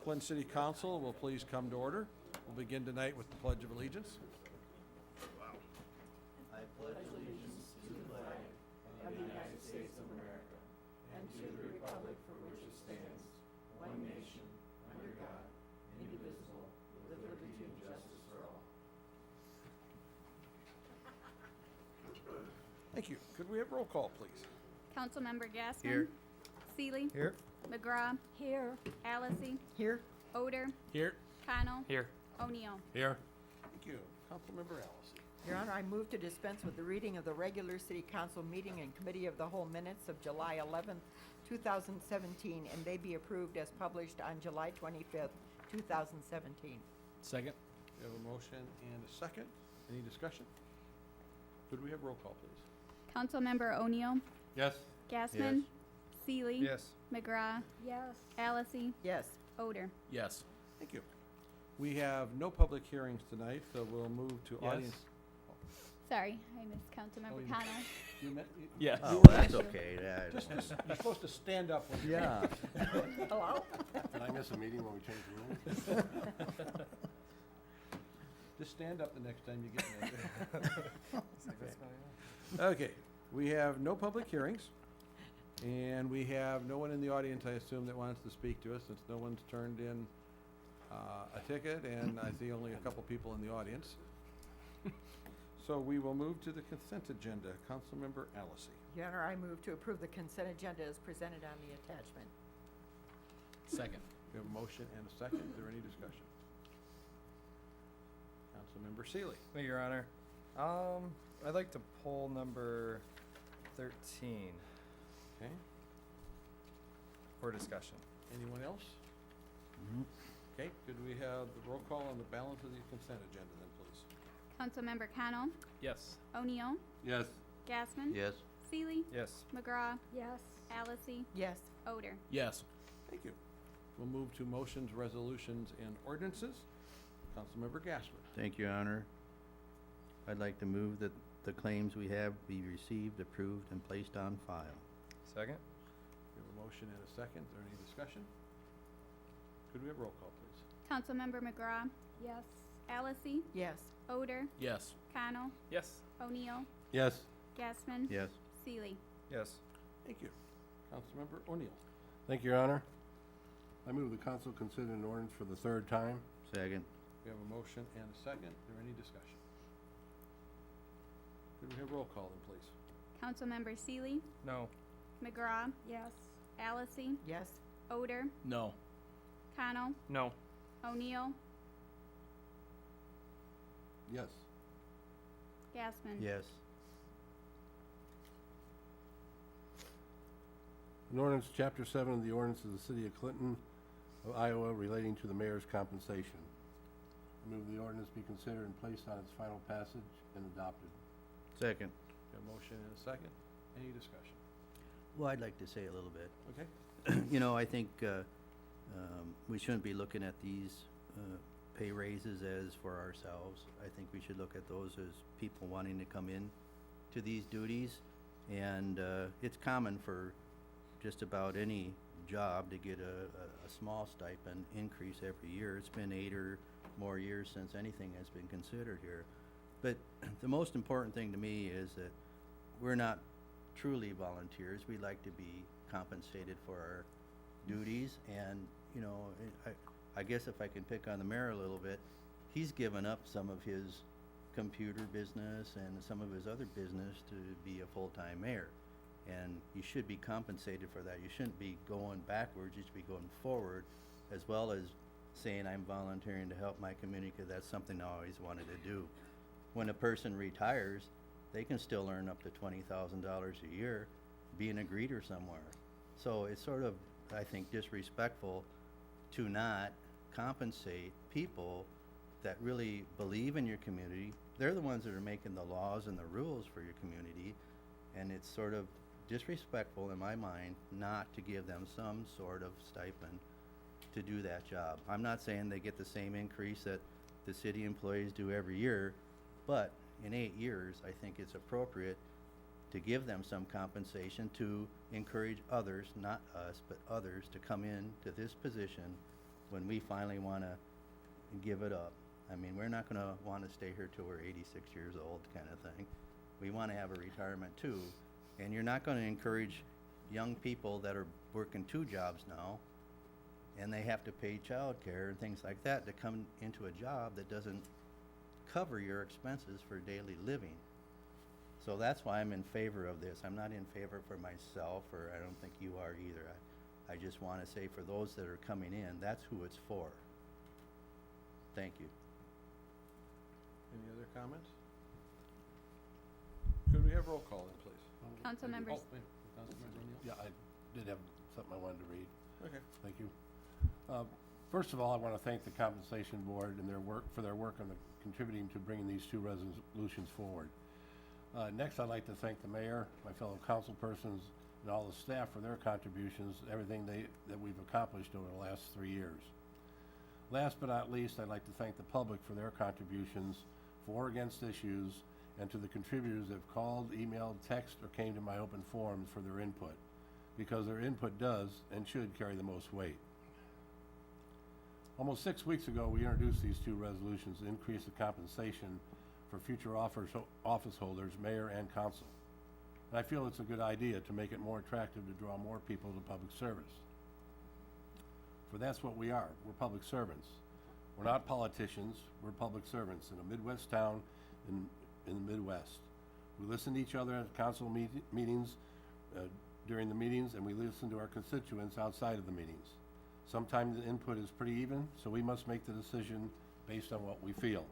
Flint City Council will please come to order. We'll begin tonight with the Pledge of Allegiance. Thank you. Could we have roll call, please? Councilmember Gassman. Here. Seeley. Here. McGraw. Here. Allison. Here. Oder. Here. Connell. Here. O'Neill. Here. Thank you. Councilmember Allison. Your Honor, I move to dispense with the reading of the regular city council meeting and committee of the whole minutes of July 11th, 2017, and they be approved as published on July 25th, 2017. Second. We have a motion and a second. Any discussion? Could we have roll call, please? Councilmember O'Neill. Yes. Gassman. Seeley. Yes. McGraw. Yes. Allison. Yes. Oder. Yes. Thank you. We have no public hearings tonight, so we'll move to Yes. audience. Sorry, I missed Councilmember Oh, you- Connell. You meant, Yes. you- Oh, that's okay. You're supposed to stand up when you Yeah. Hello? Did I miss a meeting when we changed the rules? Just stand up the next time you get in there. Okay, we have no public hearings, and we have no one in the audience, I assume, that wants to speak to us, since no one's turned in a ticket, and I see only a couple people in the audience. So we will move to the consent agenda. Councilmember Allison. Your Honor, I move to approve the consent agenda as presented on the attachment. Second. We have a motion and a second. Is there any discussion? Councilmember Seeley. Your Honor, I'd like to pull number 13 Okay, for discussion. anyone else? Okay, could we have the roll call on the balance of the consent agenda then, please? Councilmember Connell. Yes. O'Neill. Yes. Gassman. Yes. Seeley. Yes. McGraw. Yes. Allison. Yes. Oder. Yes. Thank you. We'll move to motions, resolutions, and ordinances. Councilmember Gassman. Thank you, Your Honor. I'd like to move that the claims we have be received, approved, and placed on file. Second? We have a motion and a second. Is there any discussion? Could we have roll call, please? Councilmember McGraw. Yes. Allison. Yes. Oder. Yes. Connell. Yes. O'Neill. Yes. Gassman. Yes. Seeley. Yes. Thank you. Councilmember O'Neill. Thank you, Your Honor. I move the council consider an ordinance for the third time. Second. We have a motion and a second. Is there any discussion? Could we have roll call then, please? Councilmember Seeley. No. McGraw. Yes. Allison. Yes. Oder. No. Connell. No. O'Neill. Yes. Gassman. Yes. An ordinance, Chapter 7 of the ordinance of the City of Clinton, of Iowa relating to the mayor's compensation. I move the ordinance be considered and placed on its final passage and adopted. Second. We have a motion and a second. Any discussion? Well, I'd like to say a little bit. Okay? You know, I think we shouldn't be looking at these pay raises as for ourselves. I think we should look at those as people wanting to come in to these duties. And it's common for just about any job to get a small stipend increase every year. It's been 8 or more years since anything has been considered here. But the most important thing to me is that we're not truly volunteers. We like to be compensated for our duties. And, you know, I guess if I can pick on the mayor a little bit, he's given up some of his computer business and some of his other business to be a full-time mayor. And you should be compensated for that. You shouldn't be going backwards, you should be going forward, as well as saying I'm volunteering to help my community, because that's something I always wanted to do. When a person retires, they can still earn up to $20,000 a year being a greeter somewhere. So it's sort of, I think, disrespectful to not compensate people that really believe in your community. They're the ones that are making the laws and the rules for your community, and it's sort of disrespectful in my mind not to give them some sort of stipend to do that job. I'm not saying they get the same increase that the city employees do every year, but in 8 years, I think it's appropriate to give them some compensation to encourage others, not us, but others, to come in to this position when we finally wanna give it up. I mean, we're not gonna wanna stay here till we're 86 years old, kinda thing. We wanna have a retirement too, and you're not gonna encourage young people that are working 2 jobs now, and they have to pay childcare and things like that to come into a job that doesn't cover your expenses for daily living. So that's why I'm in favor of this. I'm not in favor for myself, or I don't think you are either. I just wanna say for those that are coming in, that's who it's for. Thank you. Any other comments? Could we have roll call then, please? Council Oh, members, wait, Councilmember O'Neill? Yeah, I did have something I wanted to read. Okay. Thank you. First of all, I want to thank the Compensation Board and for their work on contributing to bringing these 2 resolutions forward. Next, I'd like to thank the mayor, my fellow councilpersons, and all the staff for their contributions, everything that we've accomplished over the last 3 years. Last but not least, I'd like to thank the public for their contributions for or against issues, and to the contributors that have called, emailed, texted, or came to my open forums for their input, because their input does and should carry the most weight. Almost 6 weeks ago, we introduced these 2 resolutions to increase the compensation for future office holders, mayor and council. And I feel it's a good idea to make it more attractive to draw more people to public service. For that's what we are, we're public servants. We're not politicians, we're public servants in a Midwest town in the Midwest. We listen to each other at council meetings, during the meetings, and we listen to our constituents outside of the meetings. Sometimes the input is pretty even, so we must make the decision based on what we feel.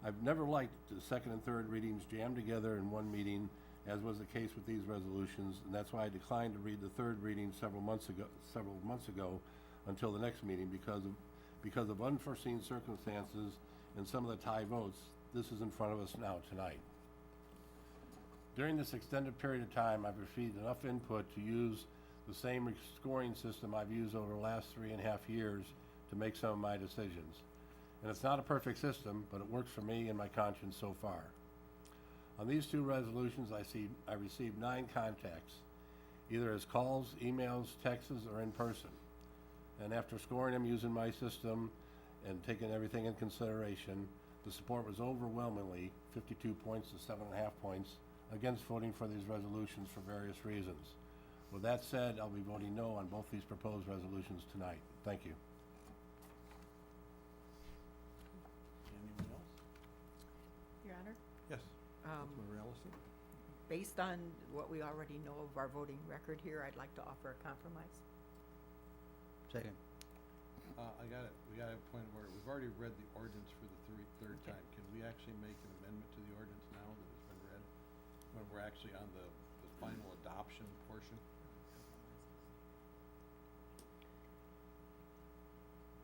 I've never liked the second and third readings jammed together in one meeting, as was the case with these resolutions, and that's why I declined to read the third reading several months ago until the next meeting because of unforeseen circumstances and some of the tie votes. This is in front of us now tonight. During this extended period of time, I've received enough input to use the same scoring system I've used over the last 3.5 years to make some of my decisions. And it's not a perfect system, but it works for me and my conscience so far. On these 2 resolutions, I received 9 contacts, either as calls, emails, texts, or in person. And after scoring them using my system and taking everything in consideration, the support was overwhelmingly 52 points to 7.5 points against voting for these resolutions for various reasons. With that said, I'll be voting no on both these proposed resolutions tonight. Thank you. Anyone else? Your Honor, Yes. Councilmember Allison? based on what we already know of our voting record here, I'd like to offer a compromise. Second. I got it. We got a point where we've already read the ordinance for the third time. Can we actually make an amendment to the ordinance now that it's been read? When we're actually on the final adoption portion?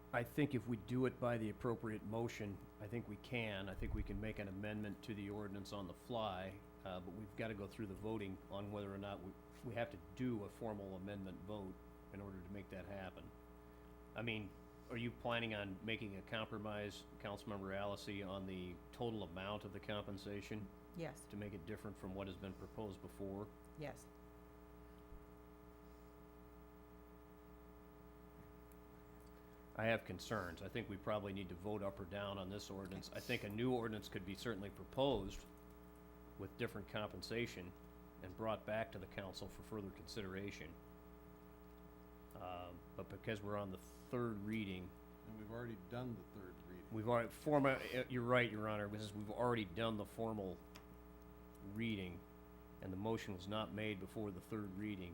I think if we do it by the appropriate motion, I think we can. I think we can make an amendment to the ordinance on the fly, but we've got to go through the voting on whether or not we have to do a formal amendment vote in order to make that happen. I mean, are you planning on making a compromise, Councilmember Allison, on the total amount of the compensation Yes, to make it different from what has been proposed before? yes. I have concerns. I think we probably need to vote up or down on this ordinance. I think a new ordinance could be certainly proposed with different compensation and brought back to the council for further consideration. But because we're on the third reading, And we've already done the third reading. we've already, you're right, Your Honor, because we've already done the formal reading, and the motion was not made before the third reading.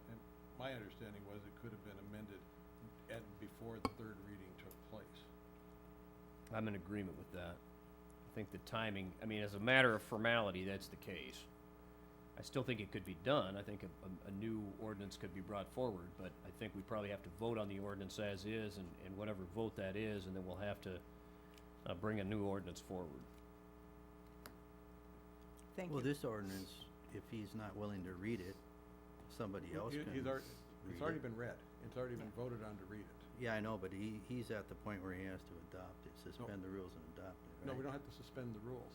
And my understanding was it could have been amended before the third reading took place. I'm in agreement with that. I think the timing, I mean, as a matter of formality, that's the case. I still think it could be done. I think a new ordinance could be brought forward, but I think we probably have to vote on the ordinance as is and whatever vote that is, and then we'll have to bring a new ordinance forward. Thank Well, you. this ordinance, if he's not willing to read it, somebody else can It's read already it. been read. It's already been voted on to read it. Yeah, I know, but he's at the point where he has to adopt it, suspend the rules and adopt it, right? No, we don't have to suspend the rules,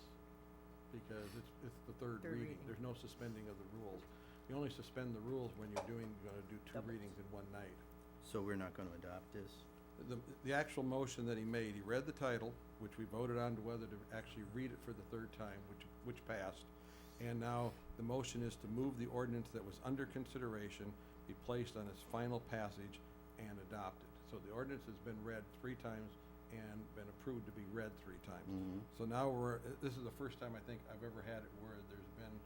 because it's the third Third reading. reading. There's no suspending of the rules. You only suspend the rules when you're gonna do 2 Doubles. readings in one night. So we're not gonna adopt this? The actual motion that he made, he read the title, which we voted on to whether to actually read it for the third time, which passed. And now the motion is to move the ordinance that was under consideration be placed on its final passage and adopted. So the ordinance has been read 3 times and been approved to be read 3 times. Mhm. So now this is the first time I think I've ever had it where there's been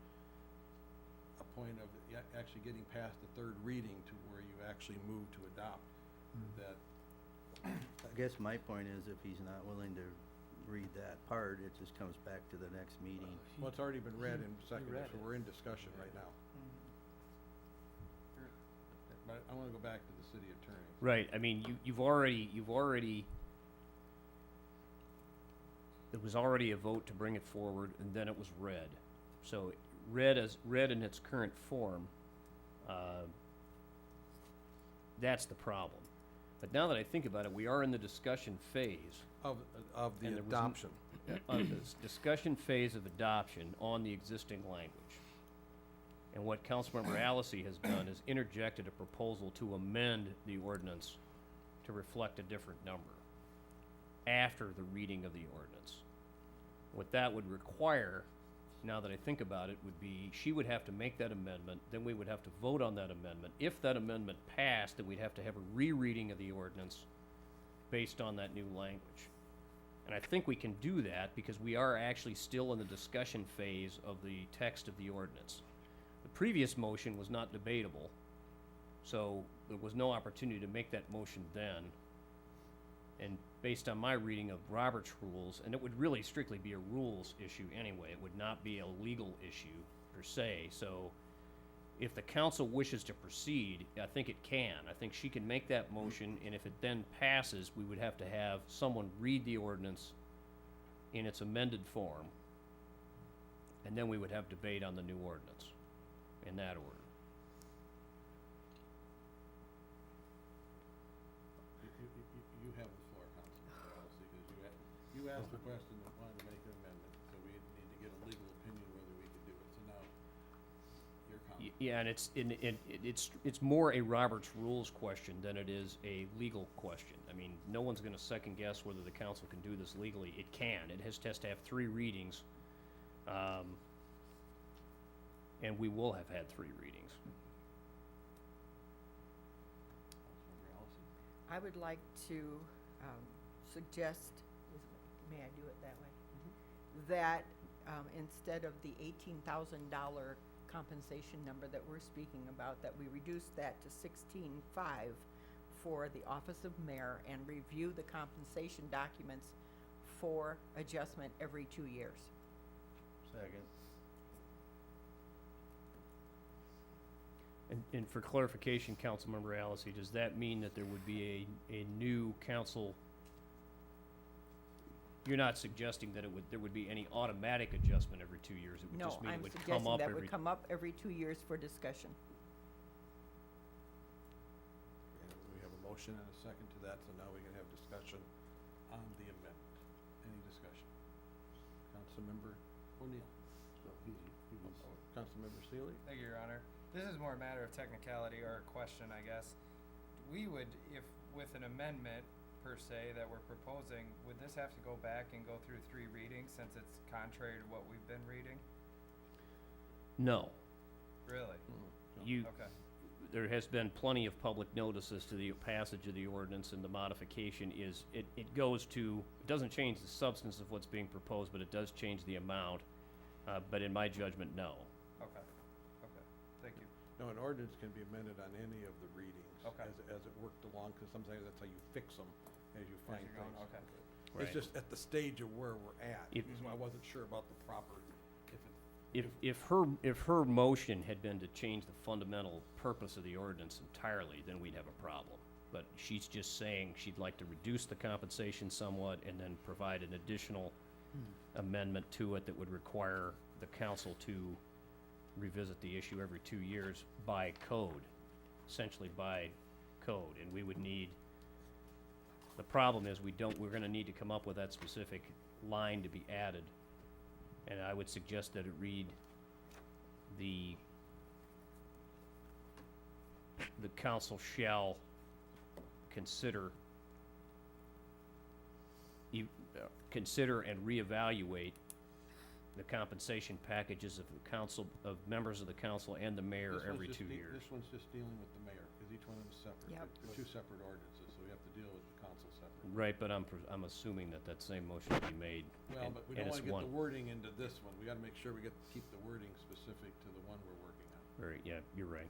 a point of actually getting past the third reading to where you actually move to adopt. That, I guess my point is if he's not willing to read that part, it just comes back to the next meeting. well, it's already been read and seconded, read so it. we're in discussion right now. But I wanna go back to the city attorney. Right, I mean, you've already, there was already a vote to bring it forward, and then it was read. So, read in its current form, that's the problem. But now that I think about it, we are in the discussion phase, Of the And there was adoption. of this discussion phase of adoption on the existing language. And what Councilmember Allison has done is interjected a proposal to amend the ordinance to reflect a different number after the reading of the ordinance. What that would require, now that I think about it, would be she would have to make that amendment, then we would have to vote on that amendment. If that amendment passed, then we'd have to have a rereading of the ordinance based on that new language. And I think we can do that because we are actually still in the discussion phase of the text of the ordinance. The previous motion was not debatable, so there was no opportunity to make that motion then. And based on my reading of Robert's rules, and it would really strictly be a rules issue anyway, it would not be a legal issue per se, so if the council wishes to proceed, I think it can. I think she can make that motion, and if it then passes, we would have to have someone read the ordinance in its amended form, and then we would have debate on the new ordinance in that order. You have the floor, Councilman Allison, because you asked the question that wanted to make an amendment, so we need to get a legal opinion whether we could do it. So now, your comment. Yeah, and it's more a Robert's Rules question than it is a legal question. I mean, no one's gonna second guess whether the council can do this legally. It can. It has to have 3 readings. And we will have had 3 readings. Councilmember Allison? I would like to suggest, may I do it that way? That instead of the $18,000 compensation number that we're speaking about, that we reduce that to 16,500 for the office of mayor and review the compensation documents for adjustment every 2 years. Second. And for clarification, Councilmember Allison, does that mean that there would be a new council? You're not suggesting that there would be any automatic adjustment every 2 years? It would No, just mean it I'm would come suggesting up that every... would come up every 2 years for discussion. And we have a motion and a second to that, so now we can have discussion on the amendment. Any discussion? Councilmember O'Neill? No, he was. Councilmember Seeley? Thank you, Your Honor. This is more a matter of technicality or a question, I guess. We would, if with an amendment per se that we're proposing, would this have to go back and go through 3 readings since it's contrary to what we've been reading? No. Really? You, Okay. there has been plenty of public notices to the passage of the ordinance, and the modification is, it goes to, it doesn't change the substance of what's being proposed, but it does change the amount. But in my judgment, no. Okay. Okay. Thank you. No, an ordinance can be amended on any of the readings. Okay. As it worked along, because sometimes that's how you fix them, as you find you're going, things. okay. Right. It's just at the stage of where we're at, If- so I wasn't sure about the proper, if it, If her motion had been to change the fundamental purpose of the ordinance entirely, then we'd have a problem. But she's just saying she'd like to reduce the compensation somewhat and then provide an additional amendment to it that would require the council to revisit the issue every 2 years by code, essentially by code. And we would need, the problem is we're gonna need to come up with that specific line to be added. And I would suggest that it read the council shall consider and reevaluate the compensation packages of the council, of members of the council and the mayor This one's every just 2 de- years. This one's just dealing with the mayor, because each one of them is separate. Yep. They're two separate ordinances, so we have to deal with the council separate. Right, but I'm assuming that that same motion will be made, Well, and but we and don't it's wanna get one. the wording into this one. We gotta make sure we keep the wording specific to the one we're working on. Very, yeah, you're right.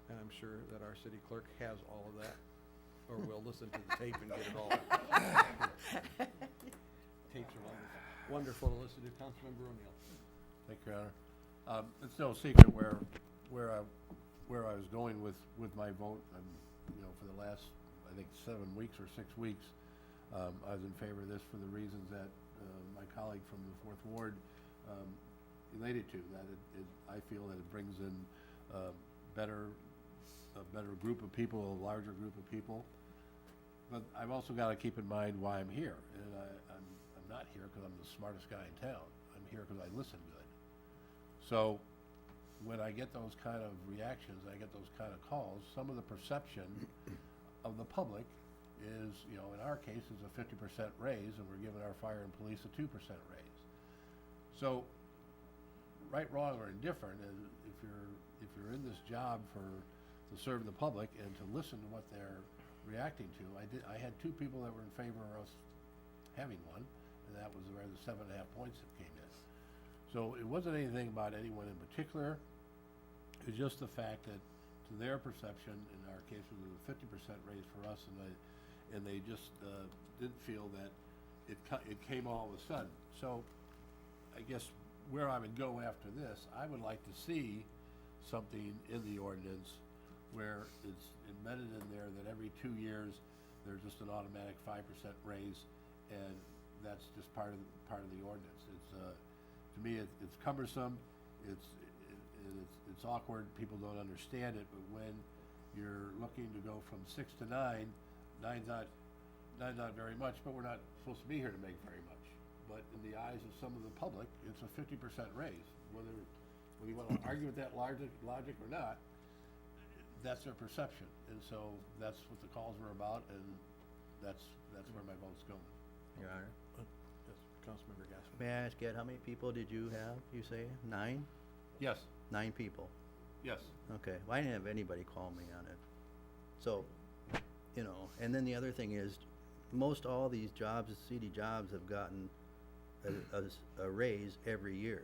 And I'm sure that our city clerk has all of that, or will listen to the tape and get it all. Tapes are wonderful, wonderful to listen to. Councilmember O'Neill. Thank you, Your Honor. It's no secret where I was going with my vote. For the last, I think, 7 weeks or 6 weeks, I was in favor of this for the reasons that my colleague from the Fourth Ward related to, that I feel that it brings in a better group of people, a larger group of people. But I've also got to keep in mind why I'm here, and I'm not here because I'm the smartest guy in town. I'm here because I listen good. So when I get those kind of reactions, I get those kind of calls, some of the perception of the public is, in our case, is a 50% raise, and we're giving our fire and police a 2% raise. So, right, wrong, or indifferent, if you're in this job to serve the public and to listen to what they're reacting to, I had 2 people that were in favor of us having one, and that was around the 7.5 points that came in. So it wasn't anything about anyone in particular. It was just the fact that, to their perception, in our case, it was a 50% raise for us, and they just didn't feel that it came all of a sudden. So I guess where I would go after this, I would like to see something in the ordinance where it's embedded in there that every 2 years there's just an automatic 5% raise, and that's just part of the ordinance. It's to me it's cumbersome. It's awkward. People don't understand it. But when you're looking to go from 6 to 9, nine's not very much. But we're not supposed to be here to make very much. But in the eyes of some of the public, it's a 50% raise. Whether you want to argue with that logic or not, that's their perception. And so that's what the calls were about, and that's where my vote's going. Your Honor. Yes, Councilmember Gaston. May I ask Ed, how many people did you have, you say? 9? Yes. 9 people. Yes. Okay, well, I didn't have anybody call me on it. So, and then the other thing is, most all these jobs, city jobs, have gotten a raise every year.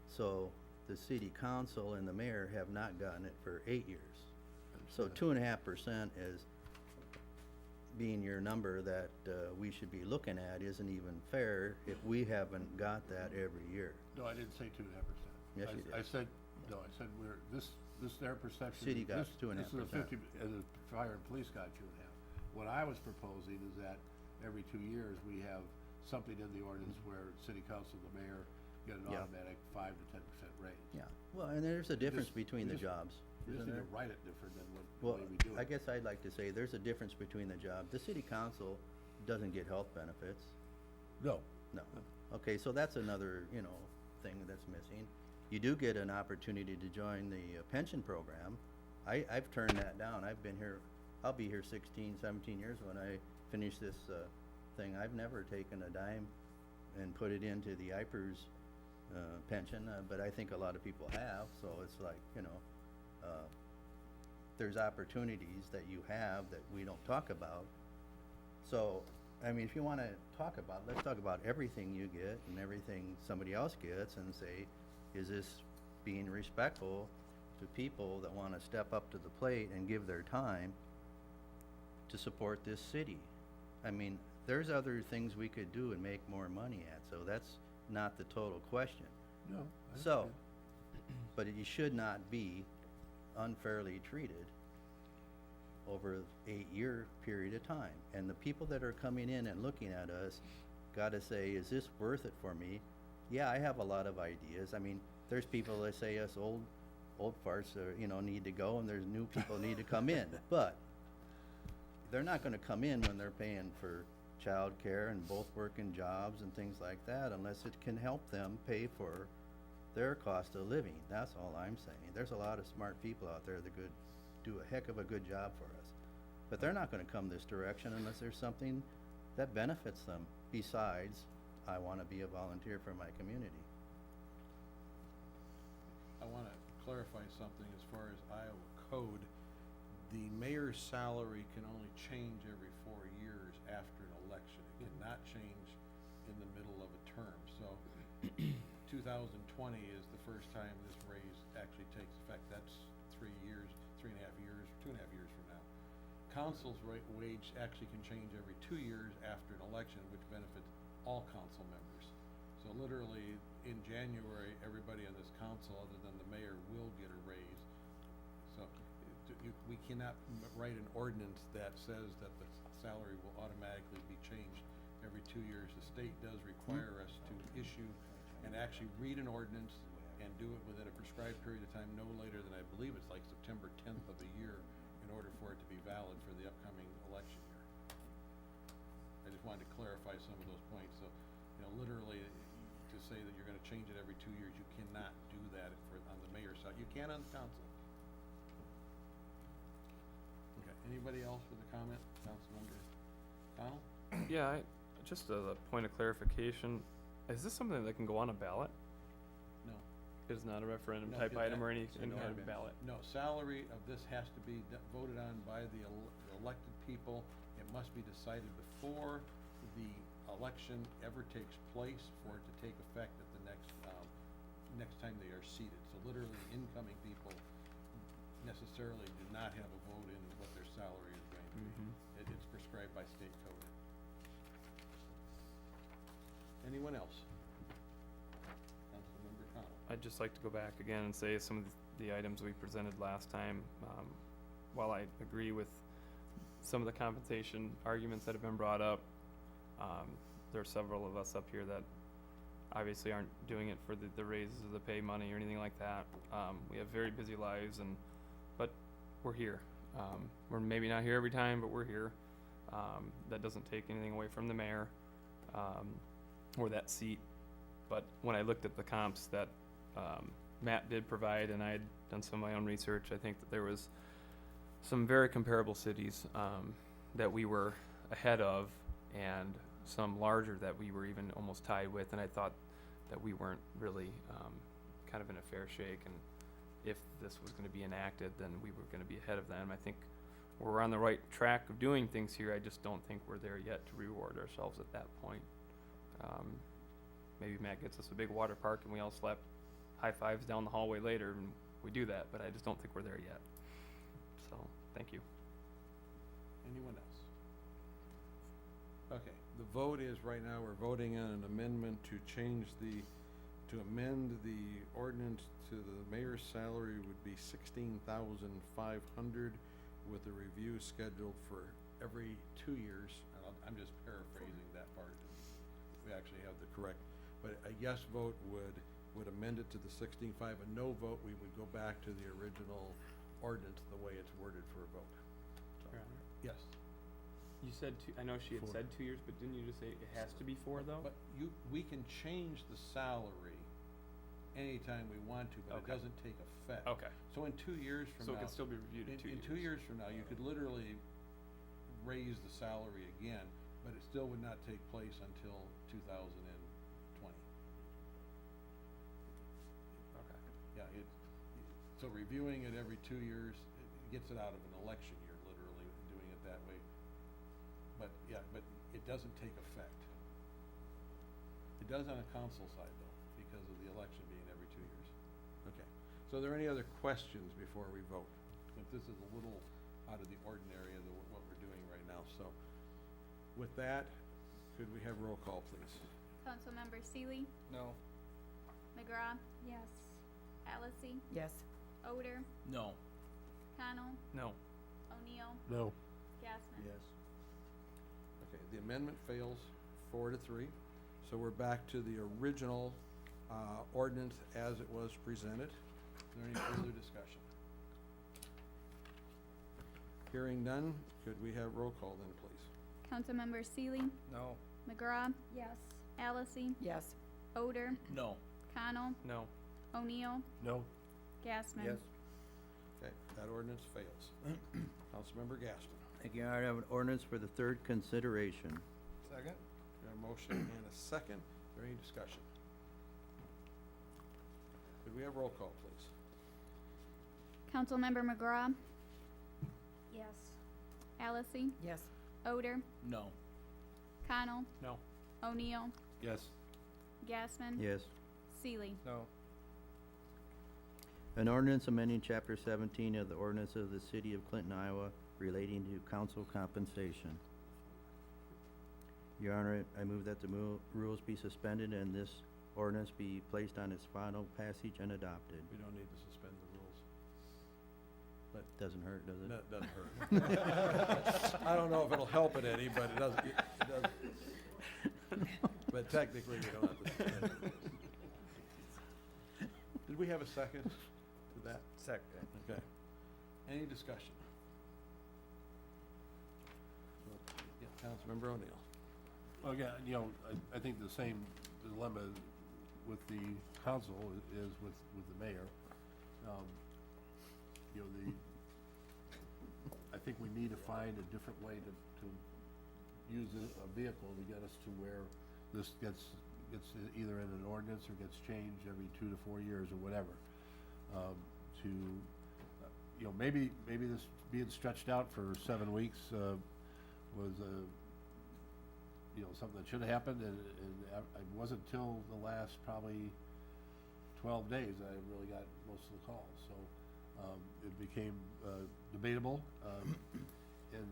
So the city council and the mayor have not gotten it for 8 years. So 2.5% is being your number that we should be looking at isn't even fair if we haven't got that every year. No, I didn't say 2.5%. Yes, you did. I said their perception. City got this- 2.5%. This is a 50, and the fire and police got 2.5. What I was proposing is that every 2 years, we have something in the ordinance where city council, the mayor, get an Yeah. automatic 5 to 10% raise. Yeah, well, and there's a difference just- between we the just- jobs, We just isn't need there? to write it different than the Well, way we do it. I guess I'd like to say there's a difference between the job. The city council doesn't get health benefits. No. No. Okay, so that's another, thing that's missing. You do get an opportunity to join the pension program. I've turned that down. I'll be here 16, 17 years when I finish this thing. I've never taken a dime and put it into the IPERS pension, but I think a lot of people have, so it's like, there's opportunities that you have that we don't talk about. So, I mean, if you wanna talk about, let's talk about everything you get and everything somebody else gets and say, is this being respectful to people that wanna step up to the plate and give their time to support this city? I mean, there's other things we could do and make more money at, so that's not the total question. No. I So, understand. but you should not be unfairly treated over an 8-year period of time. And the people that are coming in and looking at us gotta say, is this worth it for me? Yeah, I have a lot of ideas. I mean, there's people that say us old farts are, need to go, and there's new people need to come in. But they're not gonna come in when they're paying for childcare and both working jobs and things like that unless it can help them pay for their cost of living. That's all I'm saying. There's a lot of smart people out there that could do a heck of a good job for us. But they're not gonna come this direction unless there's something that benefits them besides, I wanna be a volunteer for my community. I want to clarify something as far as Iowa code. The mayor's salary can only change every 4 years after an election. It cannot change in the middle of a term. So 2020 is the first time this raise actually takes effect. That's 3 years, 3.5 years, 2.5 years from now. Council's wage actually can change every 2 years after an election, which benefits all council members. So literally, in January, everybody on this council, other than the mayor, will get a raise. So we cannot write an ordinance that says that the salary will automatically be changed every 2 years. The state does require us to issue and actually read an ordinance and do it within a prescribed period of time, no later than, I believe it's like September 10th of the year, in order for it to be valid for the upcoming election year. I just wanted to clarify some of those points. So, literally, to say that you're gonna change it every 2 years, you cannot do that on the mayor's side. You can on the council. Okay, anybody else with a comment? Councilmember Connell? Yeah, just a point of clarification, is this something that can go on a ballot? No. It is not a referendum No, type 'cause item or any so kind no, of ballot? No, salary of this has to be voted on by the elected people. It must be decided before the election ever takes place for it to take effect at the next time they are seated. So literally, the incoming people necessarily do not have a vote in what their salary is going to be. It's prescribed by state code. Anyone else? Councilmember Connell? I'd just like to go back again and say some of the items we presented last time. While I agree with some of the compensation arguments that have been brought up, there are several of us up here that obviously aren't doing it for the raises or the pay money or anything like that. We have very busy lives, but we're here. We're maybe not here every time, but we're here. That doesn't take anything away from the mayor or that seat. But when I looked at the comps that Matt did provide, and I had done some of my own research, I think that there was some very comparable cities that we were ahead of, and some larger that we were even almost tied with, and I thought that we weren't really kind of in a fair shake, and if this was going to be enacted, then we were going to be ahead of them. I think we're on the right track of doing things here. I just don't think we're there yet to reward ourselves at that point. Maybe Matt gets us a big water park and we all slap high fives down the hallway later, and we do that, but I just don't think we're there yet. So, thank you. Anyone else? Okay, the vote is, right now, we're voting on an amendment to amend the ordinance to the mayor's salary would be $16,500 with a review scheduled for every 2 years. I'm just paraphrasing that part. We actually have the correct, but a yes vote would amend it to the 16.5. A no vote, we would go back to the original ordinance, the way it's worded for a vote. So, Your Honor. yes. You said I know she had said 2 years, but didn't you just say it has to be 4 though? But we can change the salary anytime we want to, but it Okay. doesn't take effect. Okay. So in 2 years from So now. it can still be reviewed in 2 years? In 2 years from now, you could literally raise the salary again, but it still would not take place until 2020. Okay. Yeah, so reviewing it every 2 years, it gets it out of an election year, literally, doing it that way. But it doesn't take effect. It does on a council side, though, because of the election being every 2 years. Okay, so are there any other questions before we vote? If this is a little out of the ordinary of what we're doing right now, so with that, could we have roll call, please? Councilmember Seeley, No. McGraw. Yes. Allison, Yes. Oder, No. Connell, No. O'Neill, No. Gasman. Okay, the amendment fails 4-3, so we're back to the original ordinance as it was presented. Is there any further discussion? Hearing none, could we have roll call then, please? Councilmember Seeley, No. McGraw. Yes. Allison, Yes. Oder, No. Connell, No. O'Neill, No. Gasman. Okay, That ordinance fails. Councilmember Gaston. Thank you, Your Honor. I have an ordinance for the third consideration. Second? We have a motion and a second. Is there any discussion? Could we have roll call, please? Councilmember McGraw, Yes. Allison, Yes. Odor, No. Connell, No. O'Neill, Yes. Gassman. Yes. Seeley. No. An ordinance amending Chapter 17 of the ordinance of the City of Clinton, Iowa relating to council compensation. Your Honor, I move that the rules be suspended and this ordinance be placed on its final passage and adopted. We don't need to suspend the rules. Doesn't hurt, does it? No, it doesn't hurt. I don't know if it'll help it any, but it doesn't. But technically, we don't have to suspend the rules. Did we have a second to that? Second. Okay. Any discussion? Yeah, Councilmember O'Neill. Well, again, you know, I think the same dilemma with the council is with the mayor. You know, I think we need to find a different way to use a vehicle to get us to where this gets either in an ordinance or gets changed every 2 to 4 years or whatever. You know, maybe this being stretched out for 7 weeks was you know, something that should have happened, and it wasn't till the last probably 12 days that I really got most of the calls, so it became debatable, and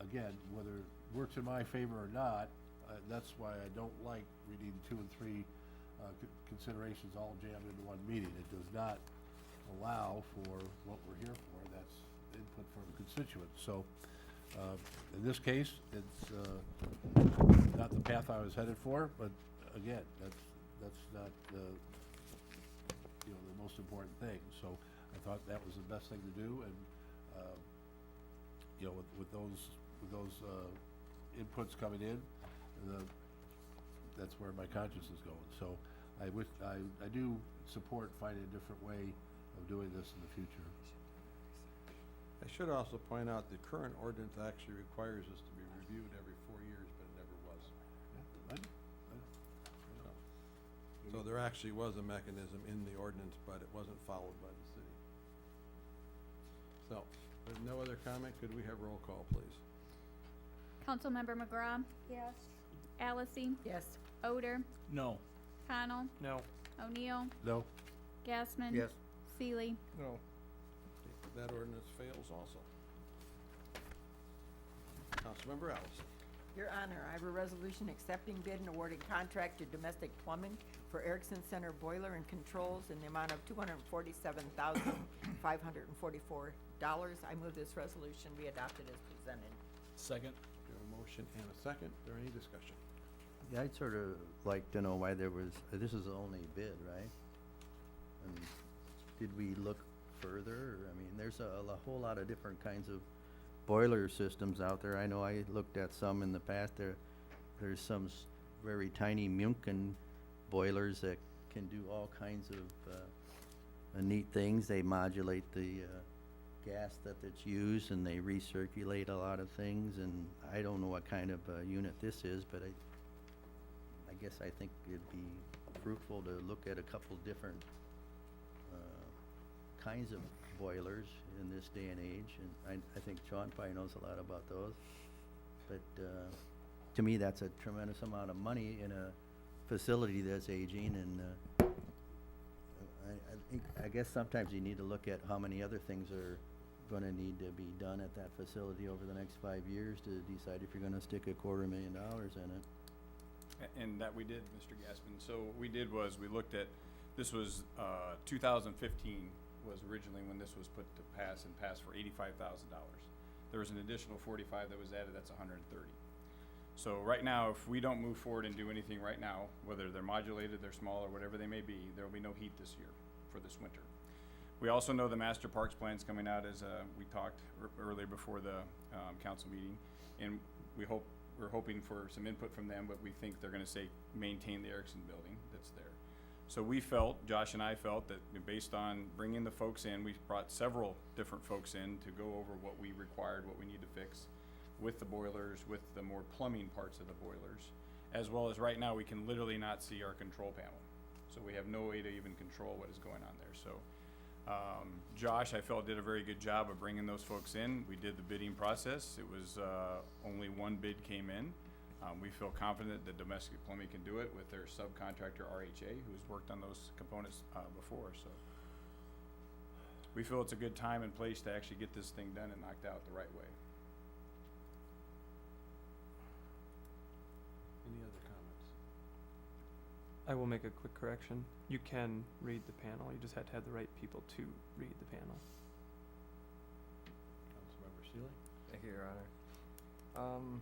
again, whether it works in my favor or not, that's why I don't like reading 2 and 3 considerations all jammed into one meeting. It does not allow for what we're here for, that's input from constituents, so in this case, it's not the path I was headed for, but again, that's not you know, the most important thing. So I thought that was the best thing to do, and you know, with those inputs coming in, that's where my conscience is going. So I do support finding a different way of doing this in the future. I should also point out the current ordinance actually requires us to be reviewed every 4 years, but it never was. So there actually was a mechanism in the ordinance, but it wasn't followed by the city. So, with no other comment, could we have roll call, please? Councilmember McGraw, Yes. Allison, Yes. Odor, No. Connell, No. O'Neill, No? Gassman. Yes. Seeley. No. That ordinance fails also. Councilmember Allison. Your Honor, I have a resolution accepting bid and awarding contract to Domestic Plumbing for Erickson Center Boiler and Controls in the amount of $247,544. I move this resolution be adopted as presented. Second. We have a motion and a second. Is there any discussion? Yeah, I'd sort of like to know why there was, this is the only bid, right? And did we look further? I mean, there's a whole lot of different kinds of boiler systems out there. I know I looked at some in the past. There's some very tiny Munken boilers that can do all kinds of neat things. They modulate the gas that it's used, and they recirculate a lot of things. And I don't know what kind of unit this is, but I guess I think it'd be fruitful to look at a couple different kinds of boilers in this day and age, and I think Sean probably knows a lot about those. But to me, that's a tremendous amount of money in a facility that's aging, and I guess sometimes you need to look at how many other things are gonna need to be done at that facility over the next 5 years to decide if you're gonna stick $250,000 in it. And that we did, Mr. Gaspin. So what we did was we looked at, this was 2015 was originally when this was put to pass, and passed for $85,000. There was an additional 45 that was added, that's 130. So right now, if we don't move forward and do anything right now, whether they're modulated, they're small, or whatever they may be, there will be no heat this year for this winter. We also know the master parks plan's coming out, as we talked earlier before the council meeting, and we're hoping for some input from them, but we think they're gonna say maintain the Erickson building that's there. So we felt, Josh and I felt that based on bringing the folks in, we brought several different folks in to go over what we required, what we need to fix with the boilers, with the more plumbing parts of the boilers, as well as right now, we can literally not see our control panel. So we have no way to even control what is going on there. So Josh, I felt, did a very good job of bringing those folks in. We did the bidding process. It was only one bid came in. We feel confident that Domestic Plumbing can do it with their subcontractor RHA, who's worked on those components before. So we feel it's a good time and place to actually get this thing done and knocked out the right way. Any other comments? I will make a quick correction. You can read the panel, you just had to have the right people to read the panel. Councilmember Seeley? Thank you, Your Honor.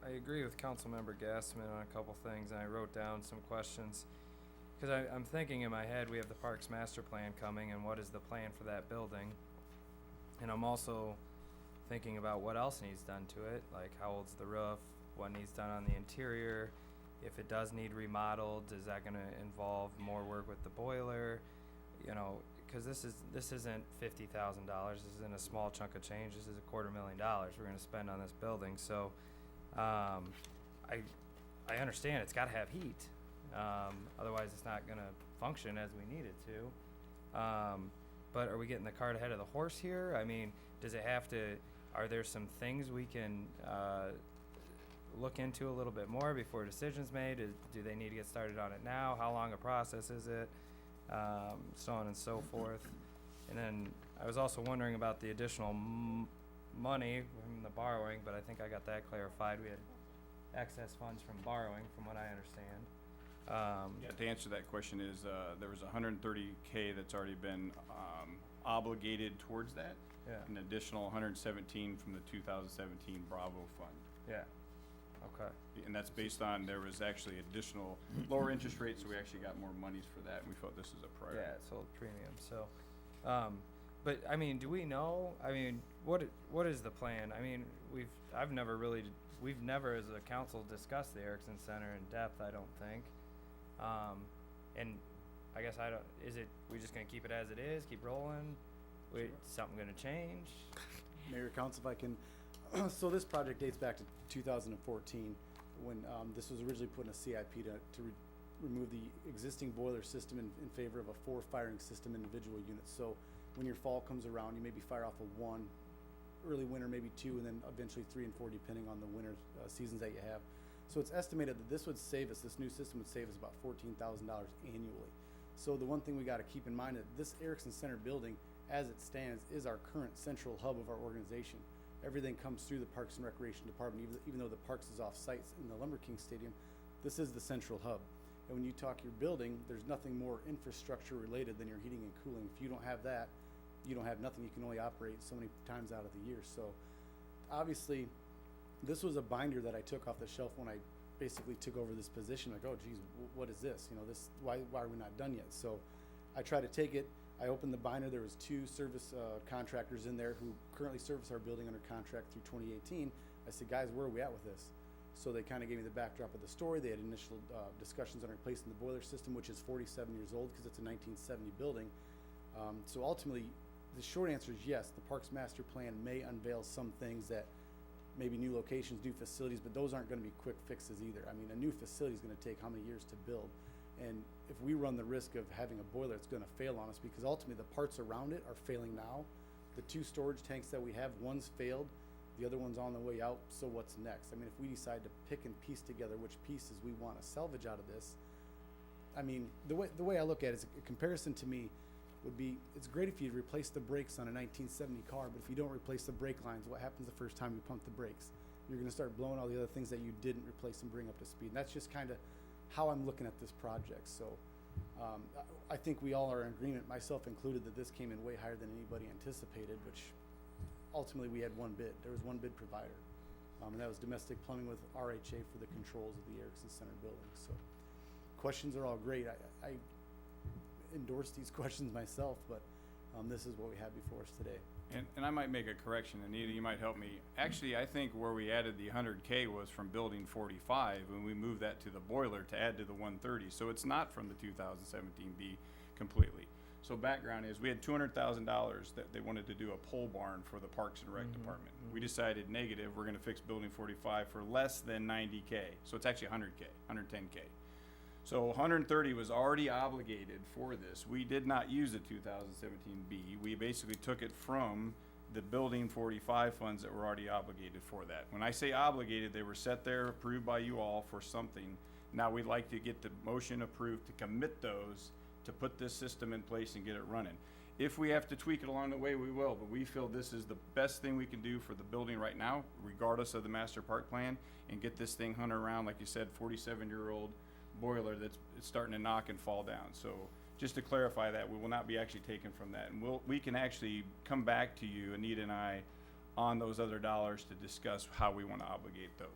I agree with Councilmember Gassman on a couple things, and I wrote down some questions. Cause I'm thinking in my head, we have the Parks Master Plan coming, and what is the plan for that building? And I'm also thinking about what else needs done to it, like how old's the roof, what needs done on the interior, if it does need remodeled, is that gonna involve more work with the boiler? You know, cause this isn't $50,000, this isn't a small chunk of change, this is $250,000 we're gonna spend on this building, so, I understand it's gotta have heat, otherwise it's not gonna function as we need it to. But are we getting the cart ahead of the horse here? I mean, does it have to, are there some things we can, look into a little bit more before decisions made? Do they need to get started on it now? How long a process is it? So on and so forth. And then I was also wondering about the additional money from the borrowing, but I think I got that clarified. We had excess funds from borrowing, from what I understand. Yeah, to answer that question is, there was $130K that's already been obligated towards that. Yeah, An additional 117 from the 2017 Bravo Fund. yeah, okay. And that's based on, there was actually additional lower interest rates, so we actually got more monies for that, and we felt this is a priority. Yeah, it's sold premium, so, but, I mean, do we know, I mean, what is the plan? I mean, we've never as a council discussed the Erickson Center in depth, I don't think. And I guess we just gonna keep it as it is, keep rolling? Something gonna change? Mayor, Council, if I can, so this project dates back to 2014, when this was originally put in a CIP to remove the existing boiler system in favor of a 4 firing system individual units. So when your fall comes around, you maybe fire off of 1, early winter maybe 2, and then eventually 3 and 4 depending on the winter seasons that you have. So it's estimated that this would save us, this new system would save us about $14,000 annually. So the one thing we gotta keep in mind that this Erickson Center building, as it stands, is our current central hub of our organization. Everything comes through the Parks and Recreation Department, even though the Parks is off sites in the Lumber King Stadium, this is the central hub. And when you talk your building, there's nothing more infrastructure related than your heating and cooling. If you don't have that, you don't have nothing. You can only operate so many times out of the year. So obviously, this was a binder that I took off the shelf when I basically took over this position. Like, oh geez, what is this? You know, why are we not done yet? So I tried to take it. I opened the binder. There was 2 service contractors in there who currently service our building under contract through 2018. I said, guys, where are we at with this? So they kind of gave me the backdrop of the story. They had initial discussions on replacing the boiler system, which is 47 years old because it's a 1970 building. So ultimately, the short answer is yes, the Parks Master Plan may unveil some things that maybe new locations, new facilities, but those aren't going to be quick fixes either. I mean, a new facility is going to take how many years to build? And if we run the risk of having a boiler, it's going to fail on us because ultimately the parts around it are failing now. The 2 storage tanks that we have, one's failed, the other one's on the way out, so what's next? I mean, if we decide to pick and piece together which pieces we want to salvage out of this, I mean, the way I look at it is a comparison to me would be, it's great if you replace the brakes on a 1970 car, but if you don't replace the brake lines, what happens the first time you pump the brakes? You're going to start blowing all the other things that you didn't replace and bring up to speed. And that's just kind of how I'm looking at this project. So I think we all are in agreement, myself included, that this came in way higher than anybody anticipated, which ultimately we had 1 bid. There was 1 bid provider. And that was Domestic Plumbing with RHA for the controls of the Erickson Center building. So questions are all great. I endorse these questions myself, but This is what we have before us today. And I might make a correction, Anita, you might help me. Actually, I think where we added the 100K was from building 45, and we moved that to the boiler to add to the 130. So it's not from the 2017B completely. So background is, we had $200,000 that they wanted to do a pole barn for the Parks and Rec Department. We decided negative, we're gonna fix building 45 for less than 90K. So it's actually 100K, 110K. So 130 was already obligated for this. We did not use the 2017B. We basically took it from the building 45 funds that were already obligated for that. When I say obligated, they were set there, approved by you all for something. Now we'd like to get the motion approved to commit those, to put this system in place and get it running. If we have to tweak it along the way, we will, but we feel this is the best thing we can do for the building right now, regardless of the master park plan, and get this thing hunted around, like you said, 47-year-old boiler that's it's starting to knock and fall down. So just to clarify that, we will not be actually taken from that. And we can actually come back to you, Anita and I, on those other dollars to discuss how we want to obligate those.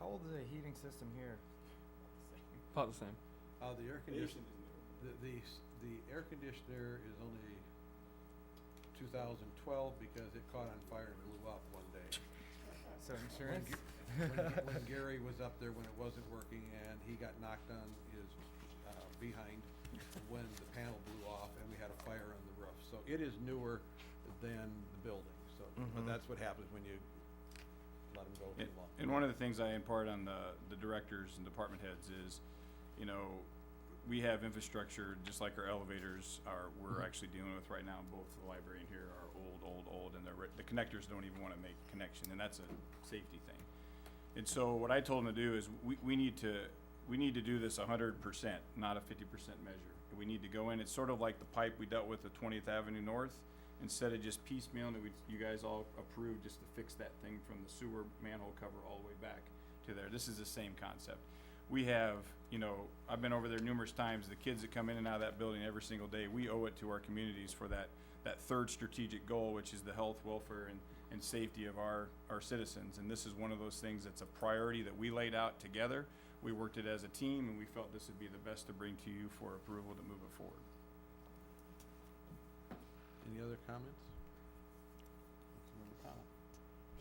How old is the heating system here? About the same. The air conditioner, the air conditioner is only 2012 because it caught on fire and blew up one day. So insurance. When Gary was up there when it wasn't working and he got knocked on his behind when the panel blew off and we had a fire on the roof. So it is newer than the building, so, but that's what happens when you let them go too long. And one of the things I impart on the directors and department heads is, you know, we have infrastructure, just like our elevators we're actually dealing with right now. Both the library and here are old, and the connectors don't even want to make connection, and that's a safety thing. And so what I told them to do is we need to do this 100%, not a 50% measure. We need to go in. It's sort of like the pipe we dealt with at 20th Avenue North. Instead of just piecemeal, that you guys all approved just to fix that thing from the sewer manhole cover all the way back to there. This is the same concept. We have, you know, I've been over there numerous times. The kids that come in and out of that building every single day, we owe it to our communities for that third strategic goal, which is the health, welfare, and safety of our citizens. And this is one of those things that's a priority that we laid out together. We worked it as a team, and we felt this would be the best to bring to you for approval to move it forward. Any other comments?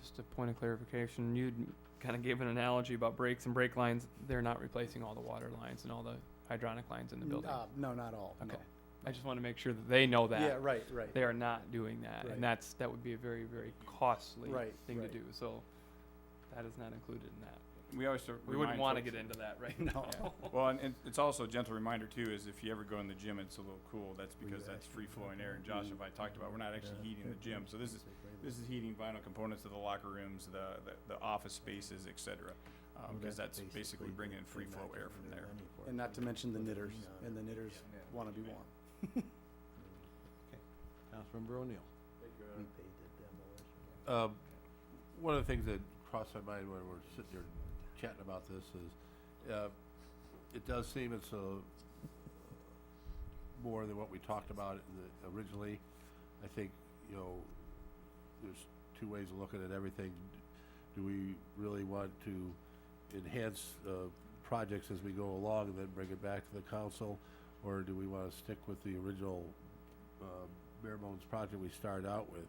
Just a point of clarification, you'd kind of gave an analogy about breaks and brake lines. They're not replacing all the water lines and all the hydronic lines in the building. No, not all. Okay. No. I just want to make sure that they know that. Yeah, right. They are not doing that, Right. and that would be a very, very costly Right, thing right. to do. So that is not included in that. We always We wouldn't remind want to folks- get into that right No. now. Well, and it's also a gentle reminder too, is if you ever go in the gym, it's a little cool. That's because that's free flowing air. And Josh, if I talked about, we're not actually heating the gym. So this is heating vinyl components of the locker rooms, the office spaces, et cetera. Because that's basically bringing in free flow air from there. And not to mention the knitters, and the knitters want to be warm. Councilmember O'Neill. We paid the demolition. One of the things that crossed my mind when we're sitting here chatting about this is, it does seem it's more than what we talked about originally. I think, you know, there's two ways of looking at everything. Do we really want to enhance projects as we go along and then bring it back to the council? Or do we want to stick with the original bare bones project we started out with?